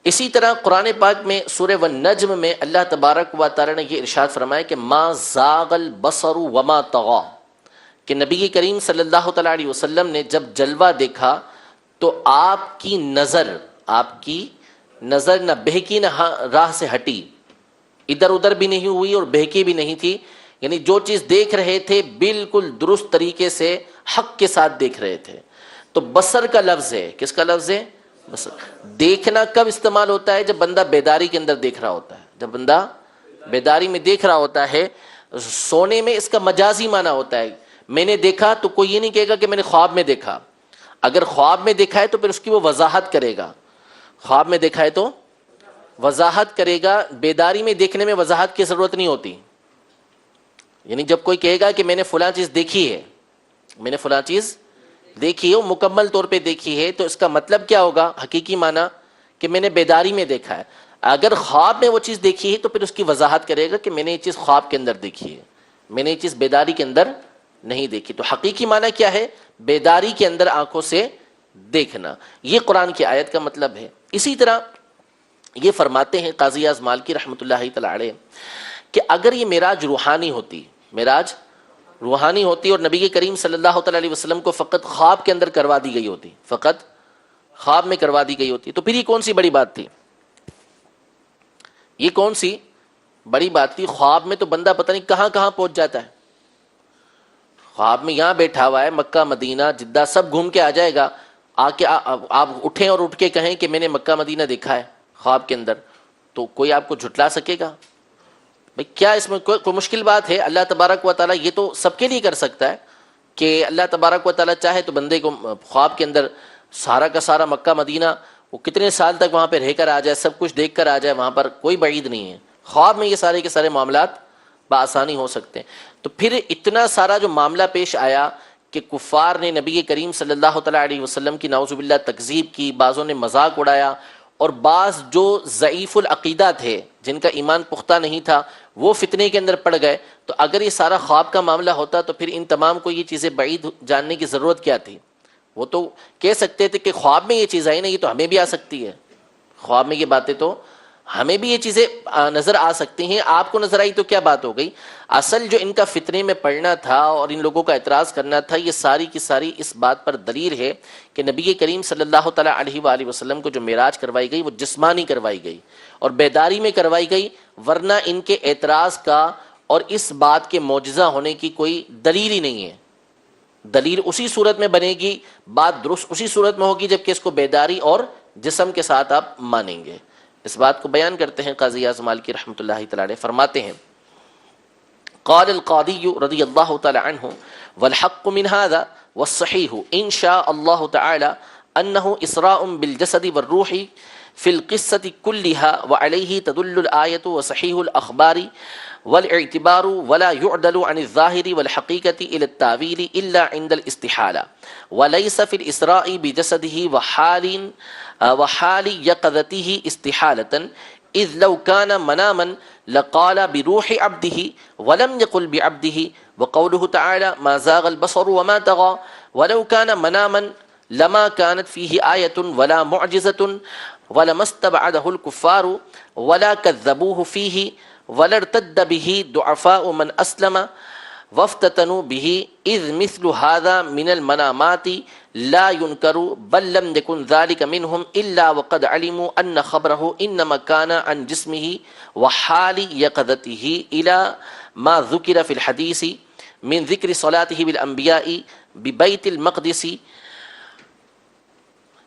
اسی طرح قرآن پاک میں سورہ والنجم میں اللہ تبارک و تعالی نے یہ ارشاد فرمایا کہ ما زاغ البصر وما طغى، کہ نبی کریم صلی اللہ تعالی علیہ وسلم نے جب جلوہ دیکھا تو آپ کی نظر نہ بہکی نہ راہ سے ہٹی، ادھر ادھر بھی نہیں ہوئی اور بہکی بھی نہیں تھی، یعنی جو چیز دیکھ رہے تھے بالکل درست طریقے سے حق کے ساتھ دیکھ رہے تھے۔ تو بصر کا لفظ ہے، کس کا لفظ ہے؟ بصر۔ دیکھنا کب استعمال ہوتا ہے؟ جب بندہ بیداری کے اندر دیکھ رہا ہوتا ہے، جب بندہ بیداری میں دیکھ رہا ہوتا ہے۔ سونے میں اس کا مجازی معنی ہوتا ہے، میں نے دیکھا تو کوئی یہ نہیں کہے گا کہ میں نے خواب میں دیکھا۔ اگر خواب میں دیکھا ہے تو پھر اس کی وہ وضاحت کرے گا، خواب میں دیکھا ہے تو وضاحت کرے گا۔ بیداری میں دیکھنے میں وضاحت کی ضرورت نہیں ہوتی، یعنی جب کوئی کہے گا کہ میں نے فلاں چیز دیکھی ہے، میں نے فلاں چیز دیکھی ہے، وہ مکمل طور پہ دیکھی ہے، تو اس کا مطلب کیا ہوگا حقیقی معنی؟ کہ میں نے بیداری میں دیکھا ہے۔ اگر خواب میں وہ چیز دیکھی ہے تو پھر اس کی وضاحت کرے گا کہ میں نے یہ چیز خواب کے اندر دیکھی ہے، میں نے یہ چیز بیداری کے اندر نہیں دیکھی۔ تو حقیقی معنی کیا ہے؟ بیداری کے اندر آنکھوں سے دیکھنا۔ یہ قرآن کی آیت کا مطلب ہے۔ اسی طرح یہ فرماتے ہیں قاضی اعظم مالکی رحمۃ اللہ تعالی علیہ کہ اگر یہ معراج روحانی ہوتی، معراج روحانی ہوتی اور نبی کریم صلی اللہ تعالی علیہ وسلم کو فقط خواب کے اندر کروا دی گئی ہوتی، فقط خواب میں کروا دی گئی ہوتی، تو پھر یہ کون سی بڑی بات تھی؟ یہ کون سی بڑی بات تھی؟ خواب میں تو بندہ پتہ نہیں کہاں کہاں پہنچ جاتا ہے، خواب میں یہاں بیٹھا ہوا ہے، مکہ مدینہ جدہ سب گھوم کے آ جائے گا۔ آ کے آپ اٹھیں اور اٹھ کے کہیں کہ میں نے مکہ مدینہ دیکھا ہے خواب کے اندر، تو کوئی آپ کو جھٹلا سکے گا؟ بھئی کیا اس میں کوئی مشکل بات ہے؟ اللہ تبارک و تعالیٰ یہ تو سب کے لیے کر سکتا ہے کہ اللہ تبارک و تعالیٰ چاہے تو بندے کو خواب کے اندر سارا کا سارا مکہ مدینہ وہ کتنے سال تک وہاں پہ رہ کر آ جائے، سب کچھ دیکھ کر آ جائے، وہاں پر کوئی بعید نہیں ہے۔ خواب میں یہ سارے کے سارے معاملات بآسانی ہو سکتے ہیں۔ تو پھر اتنا سارا جو معاملہ پیش آیا کہ کفار نے نبی کریم صلی اللہ تعالیٰ علیہ وسلم کی نعوذ باللہ تکذیب کی، بعضوں نے مذاق اڑایا، اور بعض جو ضعیف العقیدہ تھے، جن کا ایمان پختہ نہیں تھا، وہ فتنے کے اندر پڑ گئے۔ تو اگر یہ سارا خواب کا معاملہ ہوتا تو پھر ان تمام کو یہ چیزیں بعید جاننے کی ضرورت کیا تھی؟ وہ تو کہہ سکتے تھے کہ خواب میں یہ چیز آئی نا، یہ تو ہمیں بھی آ سکتی ہے، خواب میں یہ باتیں تو ہمیں بھی یہ چیزیں نظر آ سکتی ہیں، آپ کو نظر آئی تو کیا بات ہو گئی؟ اصل جو ان کا فتنے میں پڑنا تھا اور ان لوگوں کا اعتراض کرنا تھا، یہ ساری کی ساری اس بات پر دلیل ہے کہ نبی کریم صلی اللہ تعالیٰ علیہ وآلہ وسلم کو جو معراج کروائی گئی وہ جسمانی کروائی گئی اور بیداری میں کروائی گئی، ورنہ ان کے اعتراض کا اور اس بات کے معجزہ ہونے کی کوئی دلیل ہی نہیں ہے۔ دلیل اسی صورت میں بنے گی، بات درست اسی صورت میں ہوگی جب کہ اس کو بیداری اور جسم کے ساتھ آپ مانیں گے۔ اس بات کو بیان کرتے ہیں قاضی اعظم مالکی رحمۃ اللہ تعالی علیہ، فرماتے ہیں قال القاضی رضی اللہ تعالی عنہ والحق من هذا والصحیح ان شاء اللہ تعالی انه اسراء بالجسد والروح في القصة كلها وعليه تدل الآية وصحيح الأخبار والاعتبار ولا يعدل عن الظاهر والحقيقة إلى التاويل إلا عند الاستحالة وليس في الإسراء بجسده وحال يقظته استحالة إذ لو كان مناما لقال بروح عبده ولم يقل بعبده وقوله تعالى ما زاغ البصر وما طغى ولو كان مناما لما كانت فيه آية ولا معجزة وَلَمَا اسْتَبْعَدَهُ الْكُفَّارُ وَلَا كَذَّبُوهُ فِيهِ وَلَا ارْتَدَّ بِهِ ضُعَفَاءُ مَنْ أَسْلَمَ وَافْتَتَنُوا بِهِ إِذْ مِثْلُ هَذَا مِنَ الْمَنَامَاتِ لَا يُنْكَرُ بَلْ لَمْ يَكُنْ ذَلِكَ مِنْهُمْ إِلَّا وَقَدْ عَلِمُوا أَنَّ خَبْرَهُ إِنَّمَا كَانَ عَنْ جِسْمِهِ وَحَالِ يَقظَتِهِ إِلَى مَا ذُكِرَ فِي الْحَدِيثِ من ذکر صلاته بالانبیاء ببیت المقدس.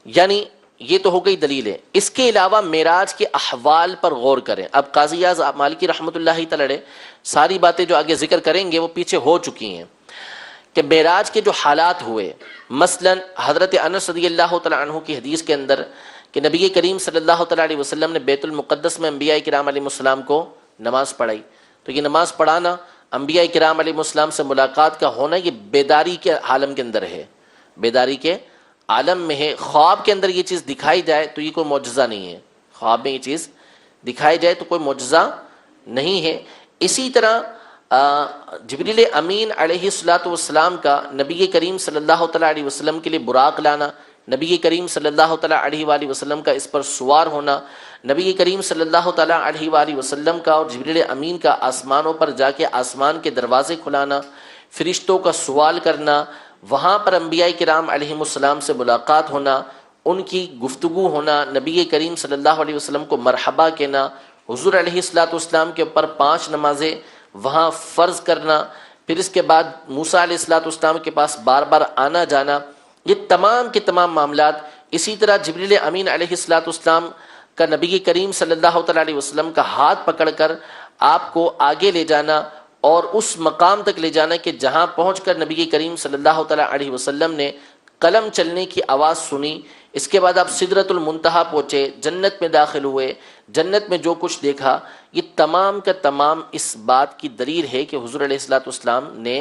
یعنی یہ تو ہو گئی دلیل ہے. اس کے علاوہ معراج کے احوال پر غور کریں. اب قاضی اعظم مالکی رحمۃ اللہ تعالی ساری باتیں جو آگے ذکر کریں گے وہ پیچھے ہو چکی ہیں کہ معراج کے جو حالات ہوئے، مثلا حضرت انس رضی اللہ تعالی عنہ کی حدیث کے اندر کہ نبی کریم صلی اللہ تعالی علیہ وسلم نے بیت المقدس میں انبیاء کرام علیہ السلام کو نماز پڑھائی. تو یہ نماز پڑھانا، انبیاء کرام علیہ السلام سے ملاقات کا ہونا، یہ بیداری کے عالم کے اندر ہے، بیداری کے عالم میں ہے. خواب کے اندر یہ چیز دکھائی جائے تو یہ کوئی معجزہ نہیں ہے. خواب میں یہ چیز دکھائی جائے تو کوئی معجزہ نہیں ہے. اسی طرح جبریل امین علیہ الصلوۃ والسلام کا نبی کریم صلی اللہ تعالیٰ علیہ وسلم کے لیے براق لانا، نبی کریم صلی اللہ تعالیٰ علیہ وآلہ وسلم کا اس پر سوار ہونا، نبی کریم صلی اللہ تعالیٰ علیہ وآلہ وسلم کا اور جبریل امین کا آسمانوں پر جا کے آسمان کے دروازے کھلانا، فرشتوں کا سوال کرنا، وہاں پر انبیاء کرام علیہ السلام سے ملاقات ہونا، ان کی گفتگو ہونا، نبی کریم صلی اللہ علیہ وسلم کو مرحبا کہنا، حضور علیہ الصلوۃ والسلام کے اوپر 5 نمازیں وہاں فرض کرنا، پھر اس کے بعد موسیٰ علیہ الصلوۃ والسلام کے پاس بار بار آنا جانا، یہ تمام کے تمام معاملات. اسی طرح جبریل امین علیہ الصلوۃ والسلام کا نبی کریم صلی اللہ تعالیٰ علیہ وسلم کا ہاتھ پکڑ کر آپ کو آگے لے جانا اور اس مقام تک لے جانا کہ جہاں پہنچ کر نبی کریم صلی اللہ تعالیٰ علیہ وسلم نے قلم چلنے کی آواز سنی. اس کے بعد آپ سدرۃ المنتہا پہنچے، جنت میں داخل ہوئے، جنت میں جو کچھ دیکھا، یہ تمام کا تمام اس بات کی دلیل ہے کہ حضور علیہ الصلوۃ والسلام نے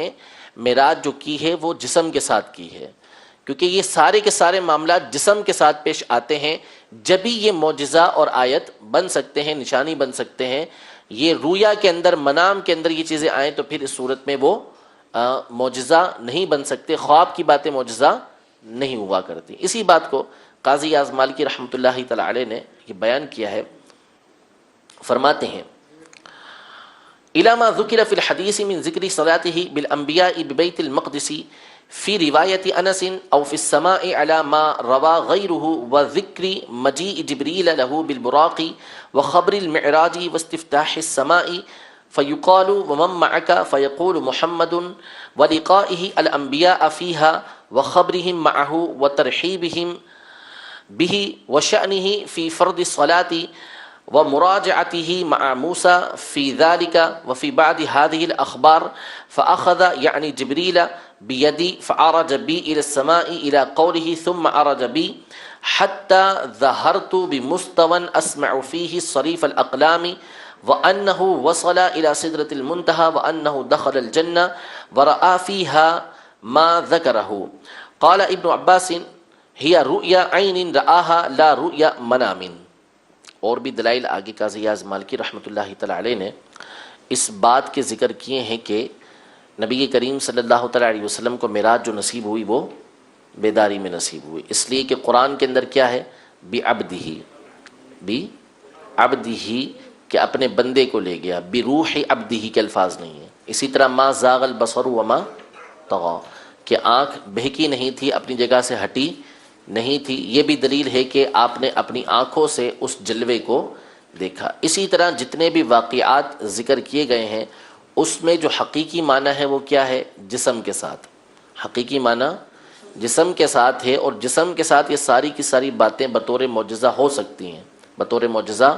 معراج جو کی ہے وہ جسم کے ساتھ کی ہے، کیونکہ یہ سارے کے سارے معاملات جسم کے ساتھ پیش آتے ہیں. جبھی یہ معجزہ اور آیت بن سکتے ہیں، نشانی بن سکتے ہیں. یہ رویا کے اندر، منام کے اندر یہ چیزیں آئیں تو پھر اس صورت میں وہ معجزہ نہیں بن سکتے. خواب کی باتیں معجزہ نہیں ہوا کرتی. اسی بات کو قاضی اعظم مالکی رحمۃ اللہ تعالی علیہ نے یہ بیان کیا ہے. فرماتے ہیں الی ما ذکر فی الحدیث من ذکر صلاته بالانبیاء ببیت المقدس فی روایت انس او فی السماء علی ما روا غیره وذکر مجیء جبریل له بالبراق وخبر المعراج واستفتاح السماء فیقال ومن معك فیقول محمد ولقائه الانبیاء فیها وخبرهم معه وترحیبهم به وشأنه في فرض الصلاة ومراجعته مع موسى في ذلك وفي بعض هذه الأخبار فأخذ يعني جبريل بيدي فعرج بي إلى السماء إلى قوله ثم عرج بي حتى ظهرت بمستوى أسمع فيه صريف الأقلام وأنه وصل إلى سدرة المنتهى وأنه دخل الجنة ورأى فيها ما ذكره. قال ابن عباس هي رؤيا عين رآها لا رؤيا منام. اور بھی دلائل آگے قاضی اعظم مالکی رحمۃ اللہ تعالی علیہ نے اس بات کے ذکر کیے ہیں کہ نبی کریم صلی اللہ تعالی علیہ وسلم کو معراج جو نصیب ہوئی وہ بیداری میں نصیب ہوئی، اس لیے کہ قرآن کے اندر کیا ہے، بعبدہ، بعبدہ کہ اپنے بندے کو لے گیا، بروح عبدہ کے الفاظ نہیں ہیں. اسی طرح ما زاغ البصر وما طغى کہ آنکھ بہکی نہیں تھی، اپنی جگہ سے ہٹی نہیں تھی. یہ بھی دلیل ہے کہ آپ نے اپنی آنکھوں سے اس جلوے کو دیکھا. اسی طرح جتنے بھی واقعات ذکر کیے گئے ہیں اس میں جو حقیقی معنی ہے وہ کیا ہے، جسم کے ساتھ. حقیقی معنی جسم کے ساتھ ہے، اور جسم کے ساتھ یہ ساری کی ساری باتیں بطور معجزہ ہو سکتی ہیں، بطور معجزہ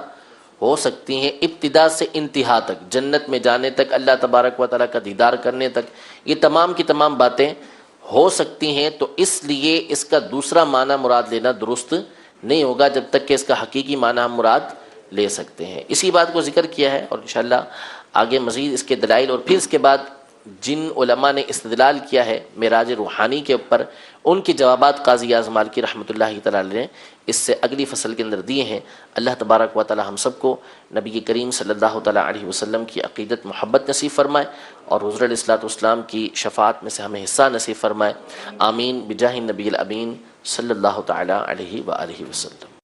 ہو سکتی ہیں. ابتدا سے انتہا تک، جنت میں جانے تک، اللہ تبارک و تعالیٰ کا دیدار کرنے تک، یہ تمام کی تمام باتیں ہو سکتی ہیں. تو اس لیے اس کا دوسرا معنی مراد لینا درست نہیں ہوگا جب تک کہ اس کا حقیقی معنی ہم مراد لے سکتے ہیں. اسی بات کو ذکر کیا ہے، اور انشاءاللہ آگے مزید اس کے دلائل، اور پھر اس کے بعد جن علماء نے استدلال کیا ہے معراج روحانی کے اوپر، ان کے جوابات قاضی اعظم مالکی رحمۃ اللہ تعالی نے اس سے اگلی فصل کے اندر دیے ہیں. اللہ تبارک و تعالی ہم سب کو نبی کریم صلی اللہ تعالی علیہ وسلم کی عقیدت محبت نصیب فرمائے، اور حضور علیہ الصلوۃ والسلام کی شفاعت میں سے ہمیں حصہ نصیب فرمائے. آمین بجاہ النبی الامین صلی اللہ تعالی علیہ وآلہ وسلم.